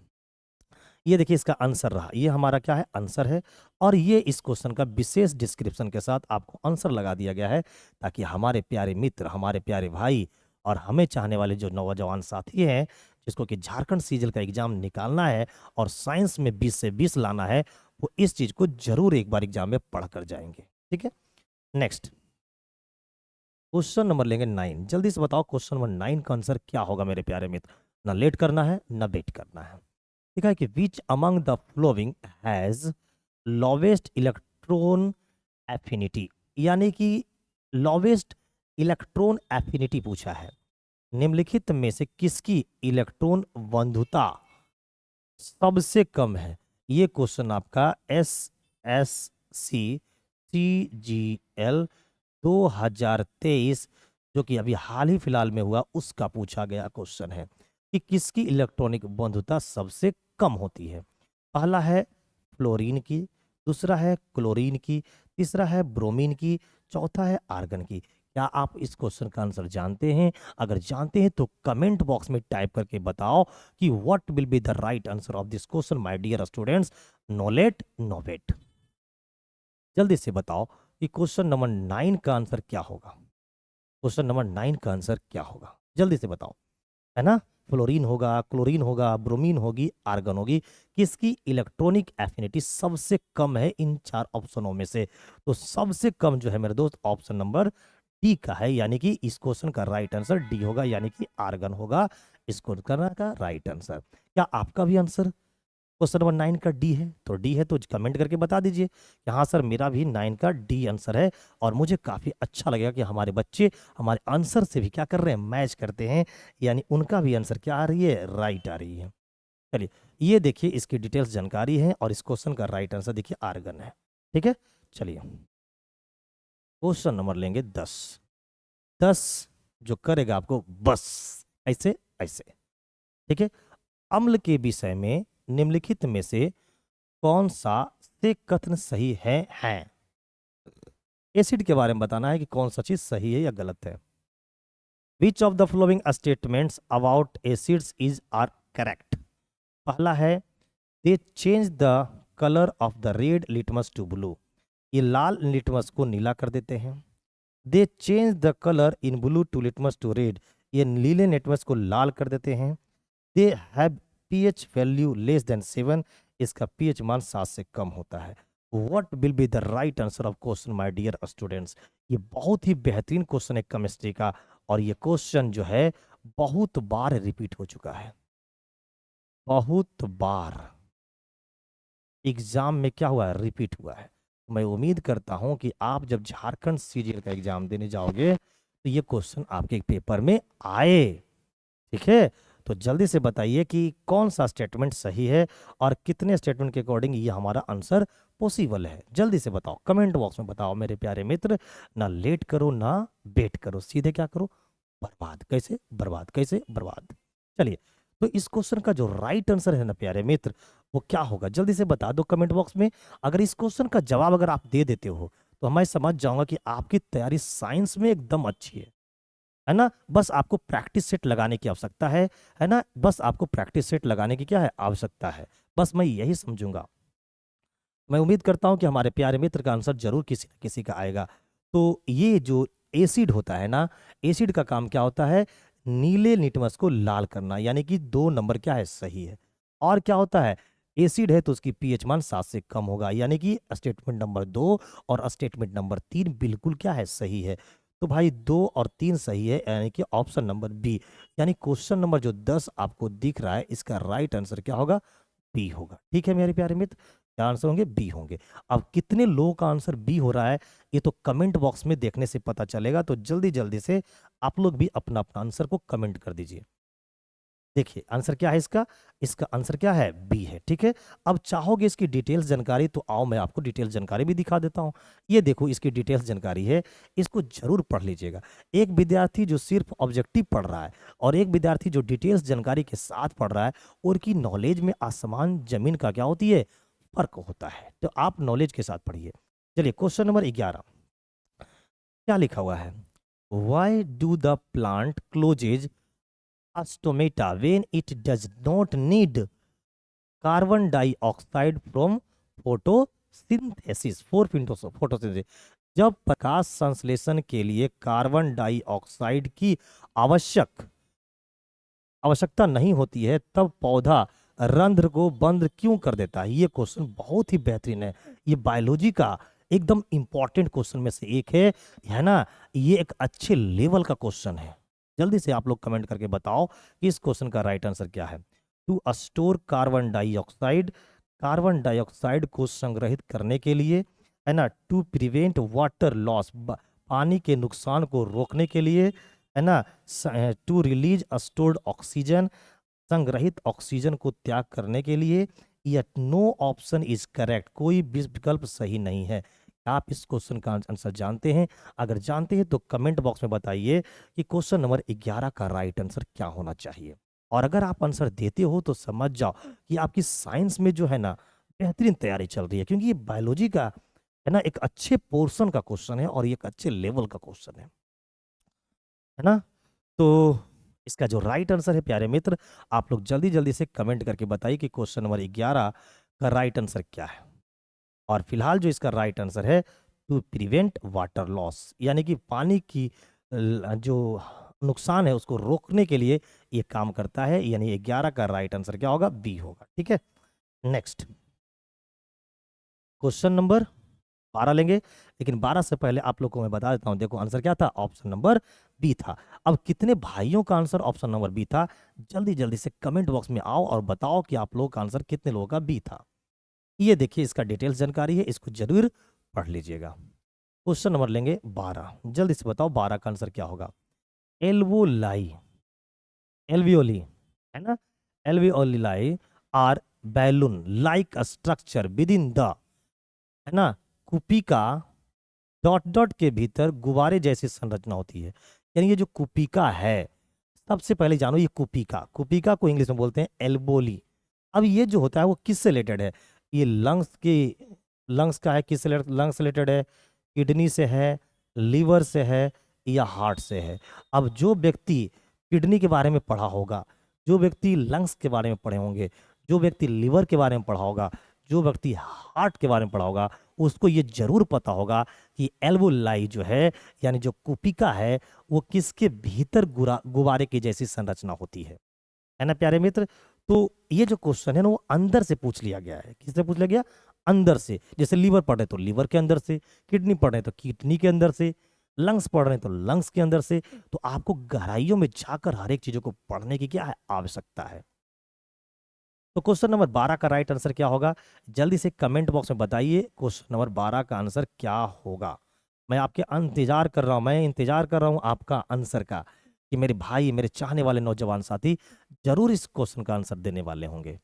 A: ये देखिए इसका आंसर रहा। ये हमारा क्या है? आंसर है। और ये इस क्वेश्चन का विशेष डिस्क्रिप्शन के साथ आपको आंसर लगा दिया गया है, ताकि हमारे प्यारे मित्र, हमारे प्यारे भाई और हमें चाहने वाले जो नौजवान साथी हैं, जिसको कि झारखंड सीजीएल का एग्जाम निकालना है और साइंस में 20 से 20 लाना है, वो इस चीज को जरूर एक बार एग्जाम में पढ़ कर जाएंगे। ठीक है, नेक्स्ट क्वेश्चन नंबर लेंगे 9। जल्दी से बताओ क्वेश्चन नंबर 9 का आंसर क्या होगा मेरे प्यारे मित्र। ना लेट करना है ना वेट करना है। ठीक है कि विच among the flowing has lowest electron affinity, यानी कि लोवेस्ट इलेक्ट्रॉन एफिनिटी पूछा है। निम्नलिखित में से किसकी इलेक्ट्रॉन बंधुता सबसे कम है? ये क्वेश्चन आपका SSC CGL 2023 जो कि अभी हाल ही फिलहाल में हुआ, उसका पूछा गया क्वेश्चन है कि किसकी इलेक्ट्रॉनिक बंधुता सबसे कम होती है। पहला है फ्लोरीन की, दूसरा है क्लोरीन की, तीसरा है ब्रोमीन की, चौथा है आर्गन की। क्या आप इस क्वेश्चन का आंसर जानते हैं? अगर जानते हैं तो कमेंट बॉक्स में टाइप करके बताओ कि what will be the right answer of this question my dear students. No late no wait, जल्दी से बताओ कि क्वेश्चन नंबर 9 का आंसर क्या होगा। क्वेश्चन नंबर 9 का आंसर क्या होगा, जल्दी से बताओ। है ना, फ्लोरीन होगा, क्लोरीन होगा, ब्रोमीन होगी, आर्गन होगी। किसकी इलेक्ट्रॉनिक एफिनिटी सबसे कम है इन 4 ऑप्शनों में से? तो सबसे कम जो है मेरे दोस्त ऑप्शन नंबर डी का है, यानी कि इस क्वेश्चन का राइट आंसर डी होगा, यानी कि आर्गन होगा इस क्वेश्चन का राइट आंसर। क्या आपका भी आंसर क्वेश्चन नंबर 9 का डी है? तो डी है तो कमेंट करके बता दीजिए कि हाँ सर मेरा भी 9 का डी आंसर है। और मुझे काफ़ी अच्छा लगेगा कि हमारे बच्चे हमारे आंसर से भी क्या कर रहे हैं, मैच करते हैं, यानी उनका भी आंसर क्या आ रही है, राइट आ रही है। चलिए ये देखिए इसकी डिटेल्स जानकारी है और इस क्वेश्चन का राइट आंसर देखिए आर्गन है। ठीक है, चलिए क्वेश्चन नंबर लेंगे 10। 10 जो करेगा आपको बस ऐसे ऐसे। ठीक है, अम्ल के विषय में निम्नलिखित में से कौन सा से कथन सही है? एसिड के बारे में बताना है कि कौन सा चीज सही है या गलत है। Which of the following statements about acids is are correct? पहला है they change the colour of the red litmus to blue, ये लाल लिटमस को नीला कर देते हैं। They change the colour in blue to litmus to red, ये नीले लिटमस को लाल कर देते हैं। They have pH value less than 7, इसका pH मान 7 से कम होता है। What will be the right answer of question my dear students? ये बहुत ही बेहतरीन क्वेश्चन है केमिस्ट्री का, और ये क्वेश्चन जो है बहुत बार रिपीट हो चुका है। बहुत बार एग्जाम में क्या हुआ है, रिपीट हुआ है। मैं उम्मीद करता हूं कि आप जब झारखंड सीजीएल का एग्जाम देने जाओगे तो ये क्वेश्चन आपके पेपर में आए। ठीक है, तो जल्दी से बताइए कि कौन सा स्टेटमेंट सही है और कितने स्टेटमेंट के अकॉर्डिंग ये हमारा आंसर पॉसिबल है। जल्दी से बताओ, कमेंट बॉक्स में बताओ मेरे प्यारे मित्र। ना लेट करो ना वेट करो, सीधे क्या करो, बर्बाद। कैसे बर्बाद, कैसे बर्बाद। चलिए, तो इस क्वेश्चन का जो राइट आंसर है ना प्यारे मित्र, वो क्या होगा जल्दी से बता दो कमेंट बॉक्स में। अगर इस क्वेश्चन का जवाब अगर आप दे देते हो तो मैं समझ जाऊंगा कि आपकी तैयारी साइंस में एकदम अच्छी है ना। बस आपको प्रैक्टिस सेट लगाने की आवश्यकता है ना। बस आपको प्रैक्टिस सेट लगाने की क्या है, आवश्यकता है। बस मैं यही समझूंगा। मैं उम्मीद करता हूं कि हमारे प्यारे मित्र का आंसर जरूर किसी न किसी का आएगा। तो ये जो एसिड होता है ना, एसिड का काम क्या होता है, नीले लिटमस को लाल करना, यानी कि 2 नंबर क्या है, सही है। और क्या होता है, एसिड है तो उसकी पीएच मान 7 से कम होगा, यानी कि स्टेटमेंट नंबर 2 और स्टेटमेंट नंबर 3 बिल्कुल क्या है, सही है। तो भाई 2 और 3 सही है, यानी कि ऑप्शन नंबर बी, यानी क्वेश्चन नंबर जो 10 आपको दिख रहा है इसका राइट आंसर क्या होगा, बी होगा। ठीक है मेरे प्यारे मित्र, क्या आंसर होंगे, बी होंगे। अब कितने लोगों का आंसर बी हो रहा है ये तो कमेंट बॉक्स में देखने से पता चलेगा। तो जल्दी जल्दी से आप लोग भी अपना अपना आंसर को कमेंट कर दीजिए। देखिए आंसर क्या है इसका, इसका आंसर क्या है, बी है। ठीक है, अब चाहोगे इसकी डिटेल्स जानकारी तो आओ मैं आपको डिटेल्स जानकारी भी दिखा देता हूं। ये देखो इसकी डिटेल्स जानकारी है, इसको जरूर पढ़ लीजिएगा। एक विद्यार्थी जो सिर्फ ऑब्जेक्टिव पढ़ रहा है और एक विद्यार्थी जो डिटेल्स जानकारी के साथ पढ़ रहा है, उनकी नॉलेज में आसमान जमीन का क्या होती है, फर्क होता है। तो आप नॉलेज के साथ पढ़िए। चलिए क्वेश्चन नंबर 11 क्या लिखा हुआ है, why do the plant closes stomata when it does not need carbon dioxide from photosynthesis photosynthesis. जब प्रकाश संश्लेषण के लिए कार्बन डाइऑक्साइड की आवश्यकता नहीं होती है, तब पौधा रंध्र को बंद क्यों कर देता है? ये क्वेश्चन बहुत ही बेहतरीन है। ये बायोलॉजी का एकदम इंपॉर्टेंट क्वेश्चन में से एक है ना। ये एक अच्छे लेवल का क्वेश्चन है। जल्दी से आप लोग कमेंट करके बताओ कि इस क्वेश्चन का राइट आंसर क्या है। टू स्टोर कार्बन डाइऑक्साइड को संग्रहित करने के लिए, है ना। टू प्रिवेंट वाटर लॉस, पानी के नुकसान को रोकने के लिए, है ना। टू रिलीज स्टोर्ड ऑक्सीजन, संग्रहित ऑक्सीजन को त्याग करने के लिए। या नो ऑप्शन इज करेक्ट, कोई भी विकल्प सही नहीं है। आप इस क्वेश्चन का आंसर जानते हैं? अगर जानते हैं तो कमेंट बॉक्स में बताइए कि क्वेश्चन नंबर 11 का राइट आंसर क्या होना चाहिए। और अगर आप आंसर देते हो तो समझ जाओ कि आपकी साइंस में जो है ना बेहतरीन तैयारी चल रही है, क्योंकि ये बायोलॉजी का है ना एक अच्छे पोर्शन का क्वेश्चन है और ये एक अच्छे लेवल का क्वेश्चन है ना। तो इसका जो राइट आंसर है प्यारे मित्र, आप लोग जल्दी जल्दी से कमेंट करके बताइए कि क्वेश्चन नंबर 11 का राइट आंसर क्या है। और फिलहाल जो इसका राइट आंसर है, टू प्रिवेंट वाटर लॉस, यानी कि पानी की जो नुकसान है उसको रोकने के लिए ये काम करता है। यानी 11 का राइट आंसर क्या होगा? बी होगा। ठीक है, नेक्स्ट क्वेश्चन नंबर 12 लेंगे, लेकिन 12 से पहले आप लोग को मैं बता देता हूं। देखो आंसर क्या था? ऑप्शन नंबर बी था। अब कितने भाइयों का आंसर ऑप्शन नंबर बी था? जल्दी जल्दी से कमेंट बॉक्स में आओ और बताओ कि आप लोगों का आंसर कितने लोगों का बी था। ये देखिए इसका डिटेल्स जानकारी है, इसको जरूर पढ़ लीजिएगा। क्वेश्चन नंबर लेंगे 12, जल्दी से बताओ 12 का आंसर क्या होगा? एल्वोलाई, एल्वियोली, है ना। Alveoli are balloon like structure within the, है ना, कुपिका डॉट डॉट के भीतर गुब्बारे जैसी संरचना होती है। यानी ये जो कुपिका है, सबसे पहले जानो ये कुपिका, कुपिका को इंग्लिश में बोलते हैं एल्बोली। अब ये जो होता है वो किससे रिलेटेड है? ये लंग्स का है, किससे लंग्स से रिलेटेड है? किडनी से है, लीवर से है, या हार्ट से है? अब जो व्यक्ति किडनी के बारे में पढ़ा होगा, जो व्यक्ति लंग्स के बारे में पढ़े होंगे, जो व्यक्ति लीवर के बारे में पढ़ा होगा, जो व्यक्ति हार्ट के बारे में पढ़ा होगा, उसको ये जरूर पता होगा कि एल्वोलाई जो है, यानी जो कुपिका है, वो किसके भीतर गुब्बारे की जैसी संरचना होती है ना प्यारे मित्र। तो ये जो क्वेश्चन है ना वो अंदर से पूछ लिया गया है। किससे पूछ लिया गया? अंदर से। जैसे लीवर पढ़ रहे तो लीवर के अंदर से, किडनी पढ़ रहे तो किडनी के अंदर से, लंग्स पढ़ रहे हैं तो लंग्स के अंदर से। तो आपको गहराइयों में जाकर हर एक चीजों को पढ़ने की क्या है? आवश्यकता है। तो क्वेश्चन नंबर 12 का राइट आंसर क्या होगा? जल्दी से कमेंट बॉक्स में बताइए क्वेश्चन नंबर 12 का आंसर क्या होगा। मैं आपके इंतजार कर रहा हूं, मैं इंतजार कर रहा हूं आपका आंसर का, कि मेरे भाई, मेरे चाहने वाले नौजवान साथी जरूर इस क्वेश्चन का आंसर देने वाले होंगे।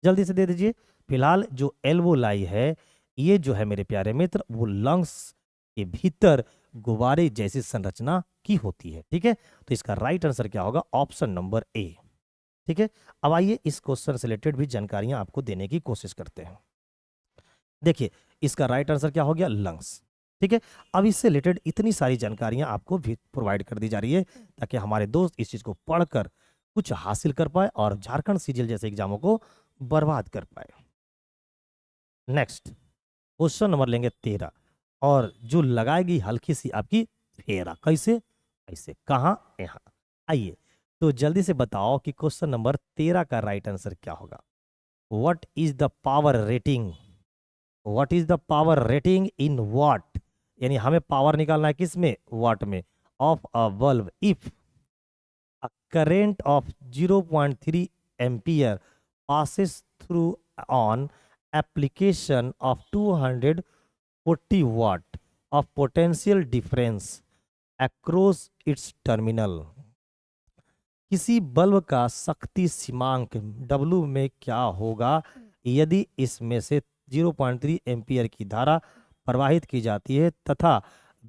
A: जल्दी से दे दीजिए। फिलहाल जो एल्वोलाई है, ये जो है मेरे प्यारे मित्र, वो लंग्स के भीतर गुब्बारे जैसी संरचना की होती है। ठीक है, तो इसका राइट आंसर क्या होगा? Option number A. ठीक है, अब आइए इस क्वेश्चन से रिलेटेड भी जानकारियां आपको देने की कोशिश करते हैं। देखिए इसका राइट आंसर क्या हो गया? लंग्स। ठीक है, अब इससे रिलेटेड इतनी सारी जानकारियां आपको भी प्रोवाइड कर दी जा रही है ताकि हमारे दोस्त इस चीज को पढ़कर कुछ हासिल कर पाए और झारखंड सीजीएल जैसे एग्जामों को बर्बाद कर पाए। नेक्स्ट क्वेश्चन नंबर लेंगे 13, और जो लगाएगी हल्की सी आपकी फेरा। कैसे? ऐसे, कहाँ? यहाँ। आइए तो जल्दी से बताओ कि क्वेश्चन नंबर 13 का राइट आंसर क्या होगा? What is the power rating, what is the power rating in watt, यानी हमें पावर निकालना है किस में? वाट में, of a bulb if a current of 0.3 ampere passes through on application of 240 watt of potential difference across its terminal। किसी bulb का शक्ति सीमांक W में क्या होगा यदि इसमें से 0.3 एम्पियर की धारा प्रवाहित की जाती है तथा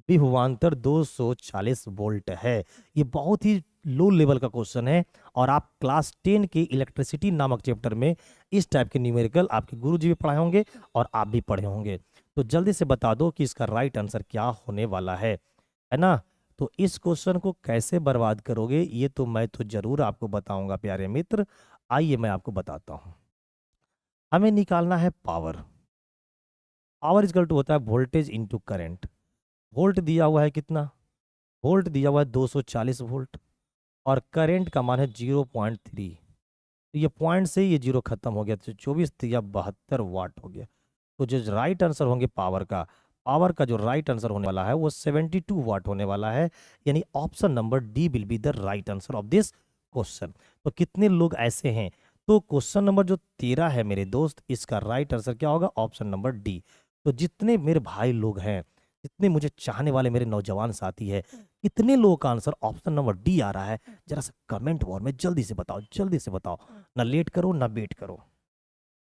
A: विभवांतर 240 वोल्ट है। ये बहुत ही लो लेवल का क्वेश्चन है और आप क्लास 10 के इलेक्ट्रिसिटी नामक चैप्टर में इस टाइप के न्यूमेरिकल आपके गुरुजी भी पढ़ाए होंगे और आप भी पढ़े होंगे। तो जल्दी से बता दो कि इसका राइट आंसर क्या होने वाला है ना। तो इस क्वेश्चन को कैसे बर्बाद करोगे ये तो मैं तो जरूर आपको बताऊंगा प्यारे मित्र। आइए मैं आपको बताता हूं। हमें निकालना है पावर। पावर इक्वल टू होता है वोल्टेज इंटू करंट। वोल्ट दिया हुआ है कितना? वोल्ट दिया हुआ है 240 वोल्ट और करंट का मान है 0.3। तो ये पॉइंट से ये जीरो खत्म हो गया, तो 24 या 72 वाट हो गया। तो जो राइट आंसर होंगे पावर का जो राइट आंसर होने वाला है वो 72 वाट होने वाला है। यानी option number D will be the right answer of this question. तो कितने लोग ऐसे हैं? तो क्वेश्चन नंबर जो 13 है मेरे दोस्त, इसका राइट आंसर क्या होगा? Option number D. तो जितने मेरे भाई लोग हैं, जितने मुझे चाहने वाले मेरे नौजवान साथी है, कितने लोगों का आंसर ऑप्शन नंबर डी आ रहा है, जरा सा कमेंट वॉर में जल्दी से बताओ, जल्दी से बताओ। ना लेट करो ना वेट करो,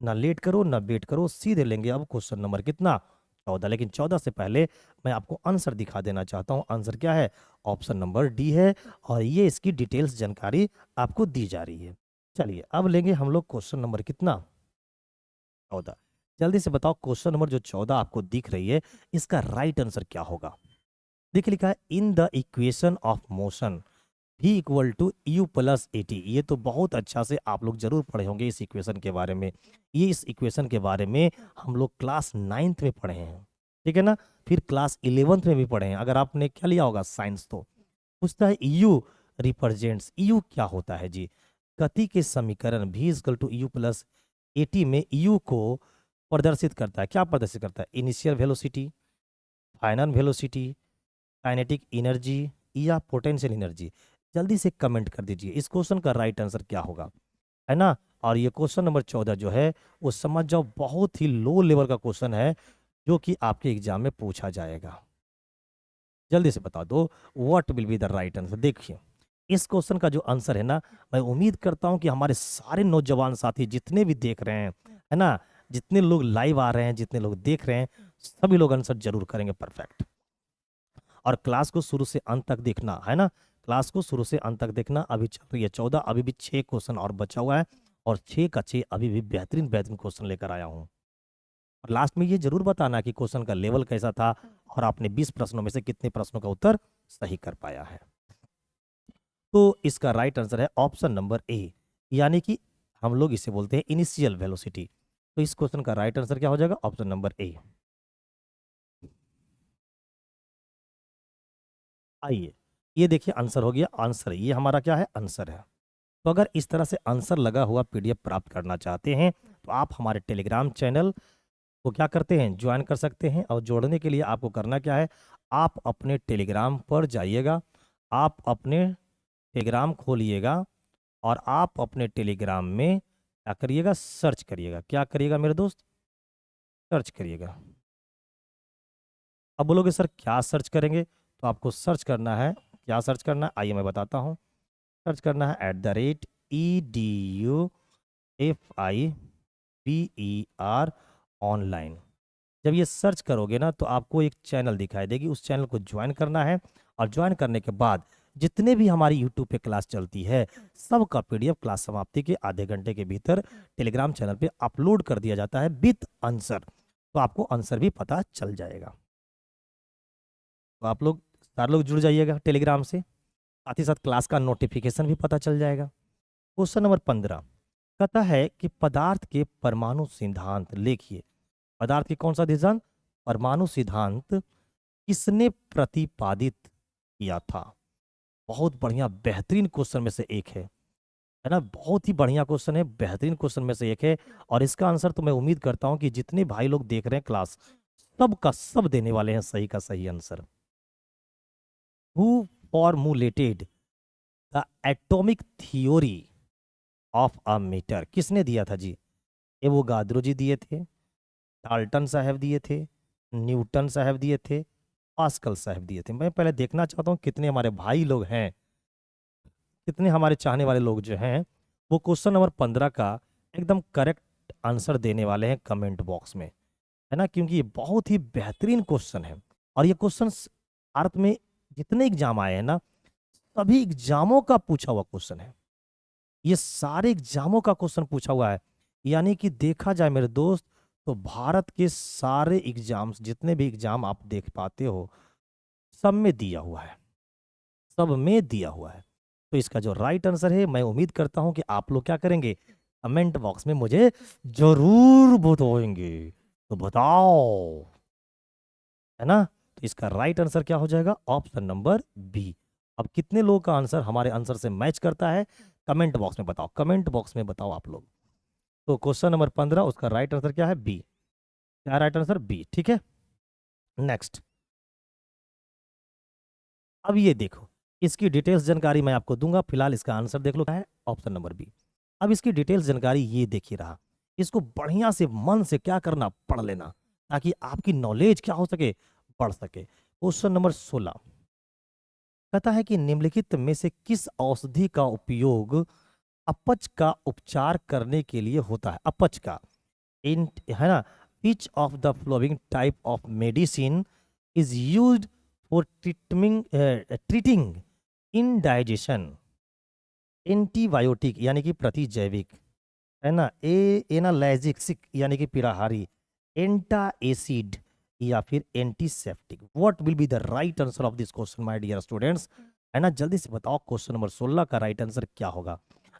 A: ना लेट करो ना वेट करो, सीधे लेंगे अब क्वेश्चन नंबर कितना? 14। लेकिन 14 से पहले मैं आपको आंसर दिखा देना चाहता हूँ। आंसर क्या है? ऑप्शन नंबर डी है और ये इसकी डिटेल्स जानकारी आपको दी जा रही है। चलिए अब लेंगे हम लोग क्वेश्चन नंबर कितना? 14। जल्दी से बताओ क्वेश्चन नंबर जो 14 आपको दिख रही है, इसका राइट आंसर क्या होगा? देखिए लिखा है in the equation of motion v equal to u plus a t. ये तो बहुत अच्छा से आप लोग जरूर पढ़े होंगे इस इक्वेशन के बारे में। ये इस इक्वेशन के बारे में हम लोग क्लास 9th में पढ़े हैं, ठीक है ना? फिर क्लास 11th में भी पढ़े हैं। अगर आपने क्या लिया होगा साइंस, तो पूछता है यू रिप्रेजेंट्स, यू क्या होता है जी? गति के समीकरण v equal to u plus a t में यू को प्रदर्शित करता है। क्या प्रदर्शित करता है? Initial velocity, final velocity, kinetic energy या पोटेंशियल एनर्जी। जल्दी से कमेंट कर दीजिए इस क्वेश्चन का राइट आंसर क्या होगा, है ना? और ये क्वेश्चन नंबर 14 जो है वो समझ जाओ बहुत ही लो लेवल का क्वेश्चन है, जो कि आपके एग्जाम में पूछा जाएगा। जल्दी से बता दो what will be the right answer. देखिए इस क्वेश्चन का जो आंसर है ना, मैं उम्मीद करता हूं कि हमारे सारे नौजवान साथी जितने भी देख रहे हैं, है ना, जितने लोग लाइव आ रहे हैं, जितने लोग देख रहे हैं, सभी लोग आंसर जरूर करेंगे परफेक्ट। और क्लास को शुरू से अंत तक देखना, है ना? क्लास को शुरू से अंत तक देखना। अभी चल रही है 14, अभी भी 6 क्वेश्चन और बचा हुआ है और 6 का 6 अभी भी बेहतरीन बेहतरीन क्वेश्चन लेकर आया हूँ। और लास्ट में ये जरूर बताना कि क्वेश्चन का लेवल कैसा था और आपने 20 प्रश्नों में से कितने प्रश्नों का उत्तर सही कर पाया है। तो इसका राइट आंसर है ऑप्शन नंबर ए, यानी कि हम लोग इसे बोलते हैं इनिशियल वेलोसिटी। तो इस क्वेश्चन का राइट आंसर क्या हो जाएगा? Option number A. आइए ये देखिए आंसर हो गया। आंसर ये हमारा क्या है? आंसर है। तो अगर इस तरह से आंसर लगा हुआ पीडीएफ प्राप्त करना चाहते हैं तो आप हमारे टेलीग्राम चैनल को क्या करते हैं? ज्वाइन कर सकते हैं। और जोड़ने के लिए आपको करना क्या है? आप अपने टेलीग्राम पर जाइएगा, आप अपने टेलीग्राम खोलिएगा और आप अपने टेलीग्राम में क्या करिएगा? सर्च करिएगा। क्या करिएगा मेरे दोस्त? सर्च करिएगा। अब बोलोगे सर क्या सर्च करेंगे? तो आपको सर्च करना है। क्या सर्च करना है? आइए मैं बताता हूँ। सर्च करना है @EDUFIBER ऑनलाइन। जब ये सर्च करोगे ना तो आपको एक चैनल दिखाई देगी, उस चैनल को ज्वाइन करना है। और ज्वाइन करने के बाद जितने भी हमारी यूट्यूब पे क्लास चलती है, सबका पीडीएफ क्लास समाप्ति के आधे घंटे के भीतर टेलीग्राम चैनल पे अपलोड कर दिया जाता है विथ आंसर। तो आपको आंसर भी पता चल जाएगा। तो आप लोग सारे लोग जुड़ जाइएगा टेलीग्राम से, साथ ही साथ क्लास का नोटिफिकेशन भी पता चल जाएगा। क्वेश्चन नंबर 15 कहता है कि पदार्थ के परमाणु सिद्धांत लिखिए। पदार्थ के कौन सा सिद्धांत? परमाणु सिद्धांत किसने प्रतिपादित किया था? बहुत बढ़िया बेहतरीन क्वेश्चन में से एक है ना? बहुत ही बढ़िया क्वेश्चन है, बेहतरीन क्वेश्चन में से एक है। और इसका आंसर तो मैं उम्मीद करता हूं कि जितने भाई लोग देख रहे हैं क्लास, सब का सब देने वाले हैं सही का सही answer. Who formulated the atomic theory of matter? किसने दिया था जी? एवोगाद्रो जी दिए थे, डाल्टन साहब दिए थे, न्यूटन साहब दिए थे, पास्कल साहब दिए थे। मैं पहले देखना चाहता हूँ कितने हमारे भाई लोग हैं, कितने हमारे चाहने वाले लोग जो हैं वो क्वेश्चन नंबर 15 का एकदम करेक्ट आंसर देने वाले हैं कमेंट बॉक्स में, है ना? क्योंकि ये बहुत ही बेहतरीन क्वेश्चन है। और ये क्वेश्चन भारत में जितने एग्जाम आए हैं ना, सभी एग्जामों का पूछा हुआ क्वेश्चन है। ये सारे एग्जामों का क्वेश्चन पूछा हुआ है। यानी कि देखा जाए मेरे दोस्त, तो भारत के सारे एग्जाम्स, जितने भी एग्जाम आप देख पाते हो, सब में दिया हुआ है। सब में दिया हुआ है। तो इसका जो राइट आंसर है, मैं उम्मीद करता हूं कि आप लोग क्या करेंगे, कमेंट बॉक्स में मुझे जरूर बताएंगे। तो बताओ, है ना। तो इसका राइट आंसर क्या हो जाएगा, ऑप्शन नंबर बी। अब कितने लोगों का आंसर हमारे आंसर से मैच करता है, कमेंट बॉक्स में बताओ, कमेंट बॉक्स में बताओ आप लोग। तो क्वेश्चन नंबर 15, उसका राइट आंसर क्या है, बी। क्या राइट आंसर, बी, ठीक है। नेक्स्ट, अब ये देखो, इसकी डिटेल्स जानकारी मैं आपको दूंगा, फिलहाल इसका आंसर देख लो, क्या है, ऑप्शन नंबर बी। अब इसकी डिटेल्स जानकारी ये देखिए रहा, इसको बढ़िया से मन से क्या करना, पढ़ लेना, ताकि आपकी नॉलेज क्या हो सके, बढ़ सके। क्वेश्चन नंबर 16 कहता है कि निम्नलिखित में से किस औषधि का उपयोग अपच का उपचार करने के लिए होता है, अपच का, इन, है ना, विच of the flowing type of medicine is used for treating indigestion, antibiotic यानी कि प्रतिजैविक, है ना, एनालैजिक्सिक यानी कि पीड़ाहारी, एंटा एसिड या फिर antiseptic. What will be the right answer of this question my dear students, है ना, जल्दी से बताओ क्वेश्चन नंबर 16 का राइट आंसर क्या होगा।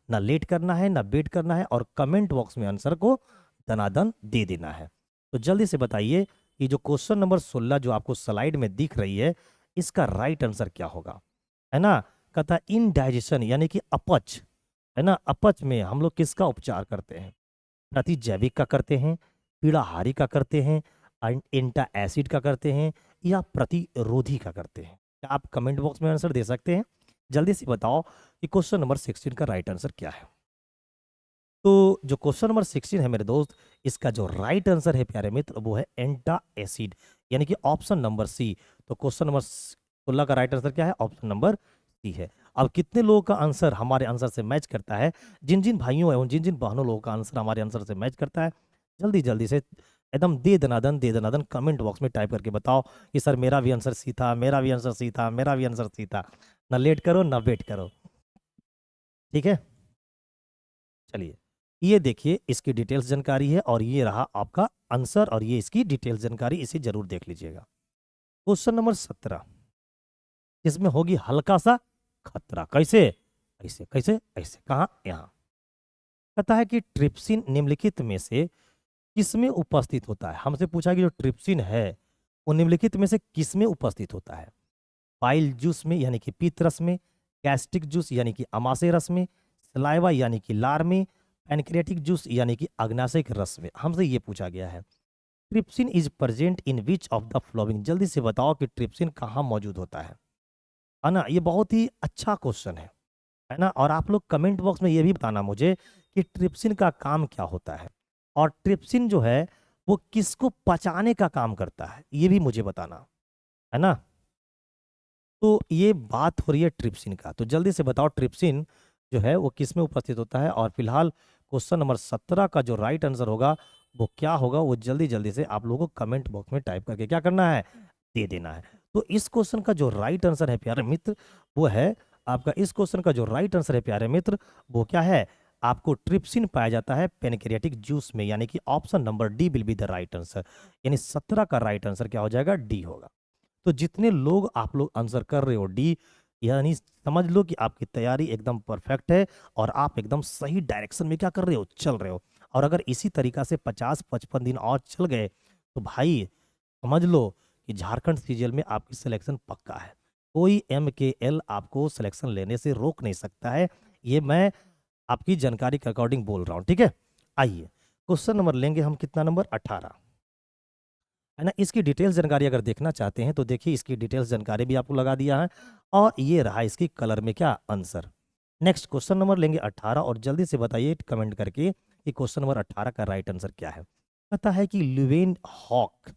A: ना लेट करना है, ना वेट करना है, और कमेंट बॉक्स में आंसर को दनादन दे देना है। तो जल्दी से बताइए कि जो क्वेश्चन नंबर 16 जो आपको स्लाइड में दिख रही है, इसका राइट आंसर क्या होगा, है ना। कहता इनडाइजेशन यानी कि अपच, है ना, अपच में हम लोग किसका उपचार करते हैं, प्रतिजैविक का करते हैं, पीड़ाहारी का करते हैं, एंटा एसिड का करते हैं, या प्रतिरोधी का करते हैं। क्या आप कमेंट बॉक्स में आंसर दे सकते हैं, जल्दी से बताओ कि क्वेश्चन नंबर 16 का राइट आंसर क्या है। तो जो क्वेश्चन नंबर 16 है मेरे दोस्त, इसका जो राइट आंसर है प्यारे मित्र, वो है एंटा एसिड, यानी कि ऑप्शन नंबर सी। तो क्वेश्चन नंबर 16 का राइट आंसर क्या है, ऑप्शन नंबर सी है। अब कितने लोगों का आंसर हमारे आंसर से मैच करता है, जिन जिन भाइयों एवं जिन जिन बहनों लोगों का आंसर हमारे आंसर से मैच करता है, जल्दी जल्दी से एकदम दे दनादन कमेंट बॉक्स में टाइप करके बताओ कि सर मेरा भी आंसर सी था, मेरा भी आंसर सी था, मेरा भी आंसर सी था। ना लेट करो ना वेट करो, ठीक है। चलिए, ये देखिए इसकी डिटेल्स जानकारी है, और ये रहा आपका आंसर, और ये इसकी डिटेल्स जानकारी, इसे जरूर देख लीजिएगा। क्वेश्चन नंबर 17, इसमें होगी हल्का सा खतरा, कैसे, ऐसे कैसे, ऐसे, कहाँ, यहाँ। कहता है कि ट्रिप्सिन निम्नलिखित में से किसमें उपस्थित होता है, हमसे पूछा कि जो ट्रिप्सिन है वो निम्नलिखित में से किसमें उपस्थित होता है, पाइल जूस में यानी कि पीत रस में, गैस्ट्रिक जूस यानी कि अमाशय रस में, सलाइवा यानी कि लार में, पैनक्रियाटिक जूस यानी कि अग्नाशय के रस में, हमसे ये पूछा गया है। Trypsin is present in which of the flowing, जल्दी से बताओ कि ट्रिप्सिन कहाँ मौजूद होता है ना। ये बहुत ही अच्छा क्वेश्चन है ना। और आप लोग कमेंट बॉक्स में ये भी बताना मुझे कि ट्रिप्सिन का काम क्या होता है, और ट्रिप्सिन जो है वो किसको पचाने का काम करता है, ये भी मुझे बताना, है ना। तो ये बात हो रही है ट्रिप्सिन का, तो जल्दी से बताओ ट्रिप्सिन जो है वो किस में उपस्थित होता है। और फिलहाल क्वेश्चन नंबर 17 का जो राइट आंसर होगा वो क्या होगा, वो जल्दी जल्दी से आप लोगों को कमेंट बॉक्स में टाइप करके क्या करना है, दे देना है। तो इस क्वेश्चन का जो राइट आंसर है प्यारे मित्र, वो है आपका, इस क्वेश्चन का जो राइट आंसर है प्यारे मित्र, वो क्या है, आपको ट्रिप्सिन पाया जाता है पेनक्रियाटिक जूस में, यानी कि option number D will be the right answer, यानी 17 का राइट आंसर क्या हो जाएगा, डी होगा। तो जितने लोग आप लोग आंसर कर रहे हो डी, यानी समझ लो कि आपकी तैयारी एकदम परफेक्ट है, और आप एकदम सही डायरेक्शन में क्या कर रहे हो, चल रहे हो। और अगर इसी तरीका से 50-55 दिन और चल गए तो भाई समझ लो कि झारखंड सीजीएल में आपकी सिलेक्शन पक्का है, कोई MKL आपको सिलेक्शन लेने से रोक नहीं सकता है। ये मैं आपकी जानकारी के अकॉर्डिंग बोल रहा हूँ, ठीक है। आइए क्वेश्चन नंबर लेंगे हम, कितना नंबर, 18, है ना। इसकी डिटेल्स जानकारी अगर देखना चाहते हैं तो देखिए, इसकी डिटेल्स जानकारी भी आपको लगा दिया है, और ये रहा इसकी कलर में क्या आंसर। नेक्स्ट क्वेश्चन नंबर लेंगे 18, और जल्दी से बताइए कमेंट करके कि क्वेश्चन नंबर 18 का राइट आंसर क्या है। पता है कि Leeuwenhoek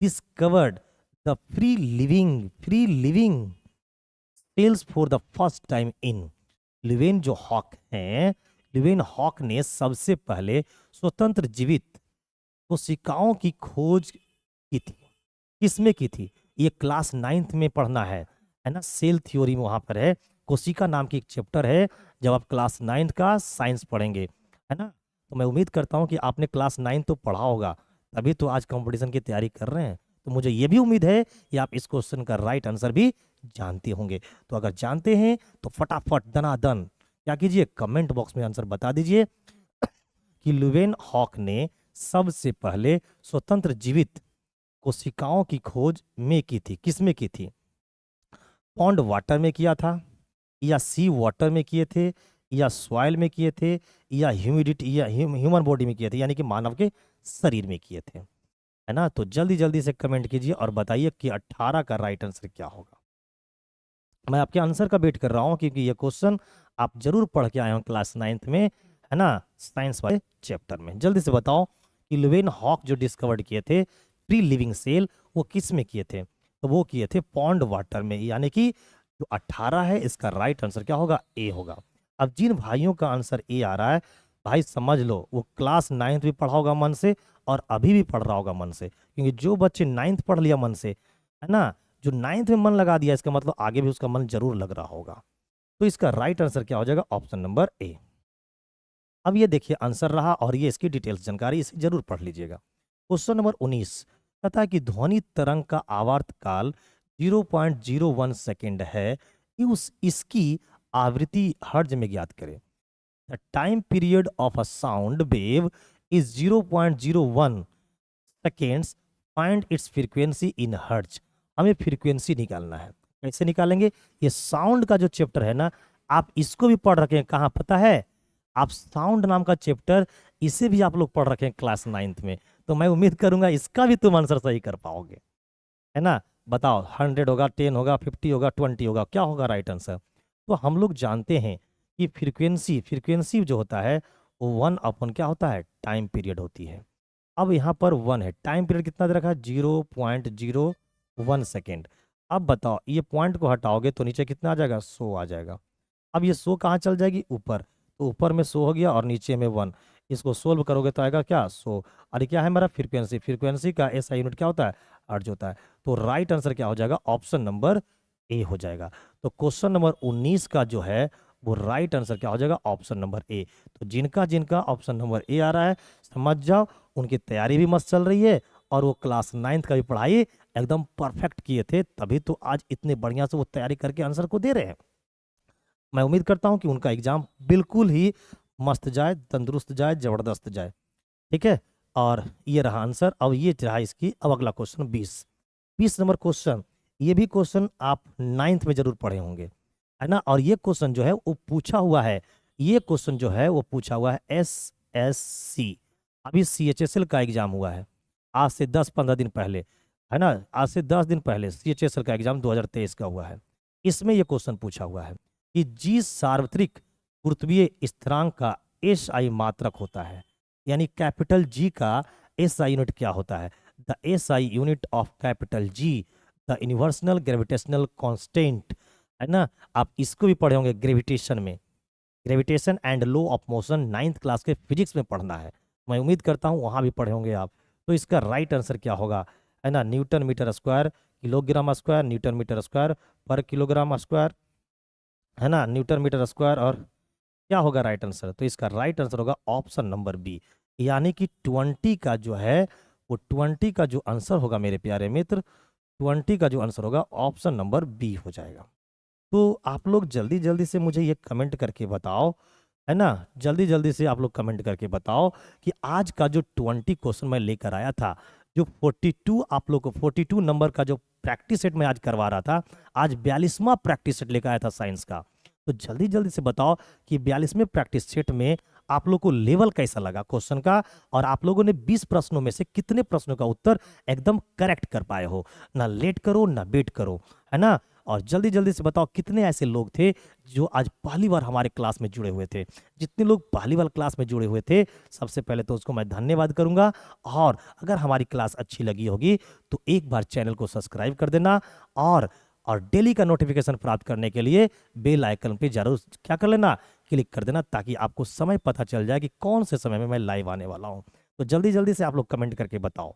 A: discovered the free living cells for the first time in, Leeuwenhoek जो हॉक हैं, लुवेन हॉक ने सबसे पहले स्वतंत्र जीवित कोशिकाओं की खोज की थी, किसमें की थी, ये क्लास 9th में पढ़ना है ना, सेल थ्योरी में वहां पर है, कोशिका नाम की एक चैप्टर है, जब आप क्लास 9th का साइंस पढ़ेंगे, है ना। तो मैं उम्मीद करता हूं कि आपने क्लास 9 तो पढ़ा होगा, तभी तो आज कंपटीशन की तैयारी कर रहे हैं। तो मुझे ये भी उम्मीद है कि आप इस क्वेश्चन का राइट आंसर भी जानते होंगे। तो अगर जानते हैं तो फटाफट दनादन क्या कीजिए, कमेंट बॉक्स में आंसर बता दीजिए कि लुवेन हॉक ने सबसे पहले स्वतंत्र जीवित कोशिकाओं की खोज में की थी, किस में की थी? पॉन्ड वाटर में किया था, या सी वाटर में किए थे, या सॉइल में किए थे, या ह्यूमिडिटी या ह्यूमन बॉडी में किए थे, यानी कि मानव के शरीर में किए थे, है ना? तो जल्दी जल्दी से कमेंट कीजिए और बताइए कि 18 का राइट आंसर क्या होगा। मैं आपके आंसर का वेट कर रहा हूँ क्योंकि ये क्वेश्चन आप जरूर पढ़ के आए हो क्लास 9th में, है ना, साइंस वाले चैप्टर में। जल्दी से बताओ कि लुवेन हॉक जो डिस्कवर्ड किए थे फ्री लिविंग सेल, वो किस में किए थे? तो वो किए थे पॉन्ड वाटर में, यानी कि जो 18 है इसका राइट आंसर क्या होगा? ए होगा। अब जिन भाइयों का आंसर ए आ रहा है, भाई समझ लो वो क्लास 9th भी पढ़ा होगा मन से और अभी भी पढ़ रहा होगा मन से, क्योंकि जो बच्चे 9th पढ़ लिया मन से, है ना, जो 9th में मन लगा दिया, इसका मतलब आगे भी उसका मन जरूर लग रहा होगा। तो इसका राइट आंसर क्या हो जाएगा? Option number A. अब ये देखिए आंसर रहा और ये इसकी डिटेल्स जानकारी, इसे जरूर पढ़ लीजिएगा। क्वेश्चन नंबर 19 कहता है कि ध्वनि तरंग का आवर्त काल 0.01 सेकेंड है, इसकी आवृत्ति हर्ट्ज में ज्ञात करें। The time period of a sound wave is 0.01 seconds, find its frequency in hertz. हमें फ्रीक्वेंसी निकालना है। कैसे निकालेंगे? ये साउंड का जो चैप्टर है ना, आप इसको भी पढ़ रखे हैं, कहाँ पता है? आप साउंड नाम का चैप्टर, इसे भी आप लोग पढ़ रखे हैं क्लास 9th में। तो मैं उम्मीद करूंगा इसका भी तुम आंसर सही कर पाओगे, है ना? बताओ 100 होगा, 10 होगा, 50 होगा, 20 होगा, क्या होगा राइट आंसर? तो हम लोग जानते हैं कि फ्रीक्वेंसी फ्रीक्वेंसी जो होता है वो 1 अपन क्या होता है? टाइम पीरियड होती है। अब यहाँ पर 1 है, टाइम पीरियड कितना दे रखा है? 0.01 सेकेंड। अब बताओ ये पॉइंट को हटाओगे तो नीचे कितना आ जाएगा? 100 आ जाएगा। अब ये 100 कहाँ चल जाएगी? ऊपर। तो ऊपर में 100 हो गया और नीचे में 1। इसको सोल्व करोगे तो आएगा क्या? 100। और ये क्या है हमारा? फ्रीक्वेंसी। फ्रीक्वेंसी का एसआई यूनिट क्या होता है? हर्ट्ज होता है। तो राइट आंसर क्या हो जाएगा? ऑप्शन नंबर ए हो जाएगा। तो क्वेश्चन नंबर 19 का जो है वो राइट आंसर क्या हो जाएगा? Option number A. तो जिनका जिनका ऑप्शन नंबर ए आ रहा है, समझ जाओ उनकी तैयारी भी मस्त चल रही है और वो क्लास 9th का भी पढ़ाई एकदम परफेक्ट किए थे, तभी तो आज इतने बढ़िया से वो तैयारी करके आंसर को दे रहे हैं। मैं उम्मीद करता हूं कि उनका एग्जाम बिल्कुल ही मस्त जाए, तंदुरुस्त जाए, जबरदस्त जाए। ठीक है, और ये रहा आंसर। अब ये रहा इसकी, अब अगला क्वेश्चन 20 नंबर क्वेश्चन। ये भी क्वेश्चन आप 9th में जरूर पढ़े होंगे, है ना? और ये क्वेश्चन जो है वो पूछा हुआ है, ये क्वेश्चन जो है वो पूछा हुआ है SSC। अभी CHSL का एग्जाम हुआ है आज से 10-15 दिन पहले, है ना? आज से 10 दिन पहले CHSL का एग्जाम 2023 का हुआ है। इसमें ये क्वेश्चन पूछा हुआ है कि जी सार्वत्रिक गुरुत्वीय स्थिरांक का SI मात्रक होता है, यानी कैपिटल जी का SI यूनिट क्या होता है? The SI unit of capital G, the universal gravitational constant, है ना? आप इसको भी पढ़े होंगे ग्रेविटेशन में, gravitation and law of motion 9th class के फिजिक्स में पढ़ना है। मैं उम्मीद करता हूँ वहाँ भी पढ़े होंगे आप। तो इसका राइट आंसर क्या होगा, है ना? Newton metre square, kilogram square, newton metre square पर किलोग्राम स्क्वायर, है ना? Newton metre square. और क्या होगा राइट आंसर? तो इसका राइट आंसर होगा ऑप्शन नंबर बी, यानी कि 20 का जो है वो 20 का जो आंसर होगा मेरे प्यारे मित्र, 20 का जो आंसर होगा ऑप्शन नंबर बी हो जाएगा। तो आप लोग जल्दी जल्दी से मुझे ये कमेंट करके बताओ, है ना? जल्दी जल्दी से आप लोग कमेंट करके बताओ कि आज का जो 20 क्वेश्चन मैं लेकर आया था, जो 42 आप लोग को 42 नंबर का जो प्रैक्टिस सेट मैं आज करवा रहा था, आज 42वां प्रैक्टिस सेट लेकर आया था साइंस का। तो जल्दी जल्दी से बताओ कि 42वें प्रैक्टिस सेट में आप लोग को लेवल कैसा लगा क्वेश्चन का, और आप लोगों ने 20 प्रश्नों में से कितने प्रश्नों का उत्तर एकदम करेक्ट कर पाए हो। ना लेट करो ना वेट करो, है ना? और जल्दी जल्दी से बताओ कितने ऐसे लोग थे जो आज पहली बार हमारे क्लास में जुड़े हुए थे। जितने लोग पहली बार क्लास में जुड़े हुए थे, सबसे पहले तो उसको मैं धन्यवाद करूंगा। और अगर हमारी क्लास अच्छी लगी होगी तो एक बार चैनल को सब्सक्राइब कर देना, और डेली का नोटिफिकेशन प्राप्त करने के लिए बेल आइकन पे जरूर क्या कर लेना, क्लिक कर देना, ताकि आपको समय पता चल जाए कि कौन से समय में मैं लाइव आने वाला हूँ। तो जल्दी जल्दी से आप लोग कमेंट करके बताओ,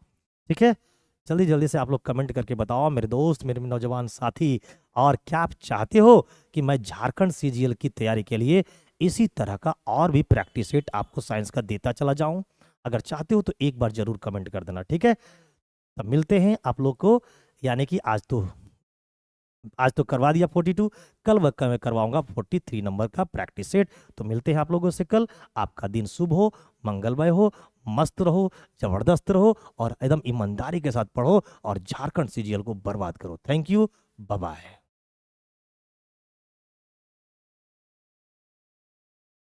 A: ठीक है? जल्दी जल्दी से आप लोग कमेंट करके बताओ मेरे दोस्त, मेरे नौजवान साथी। और क्या आप चाहते हो कि मैं झारखंड CGL की तैयारी के लिए इसी तरह का और भी प्रैक्टिस सेट आपको साइंस का देता चला जाऊं? अगर चाहते हो तो एक बार जरूर कमेंट कर देना, ठीक है? तब मिलते हैं आप लोग को, यानी कि आज तो करवा दिया 42, कल मैं करवाऊंगा 43 नंबर का प्रैक्टिस सेट। तो मिलते हैं आप लोगों से कल। आपका दिन शुभ हो, मंगलमय हो, मस्त रहो, जबरदस्त रहो और एकदम ईमानदारी के साथ पढ़ो और झारखंड सीजीएल को बर्बाद करो। Thank you, bye bye.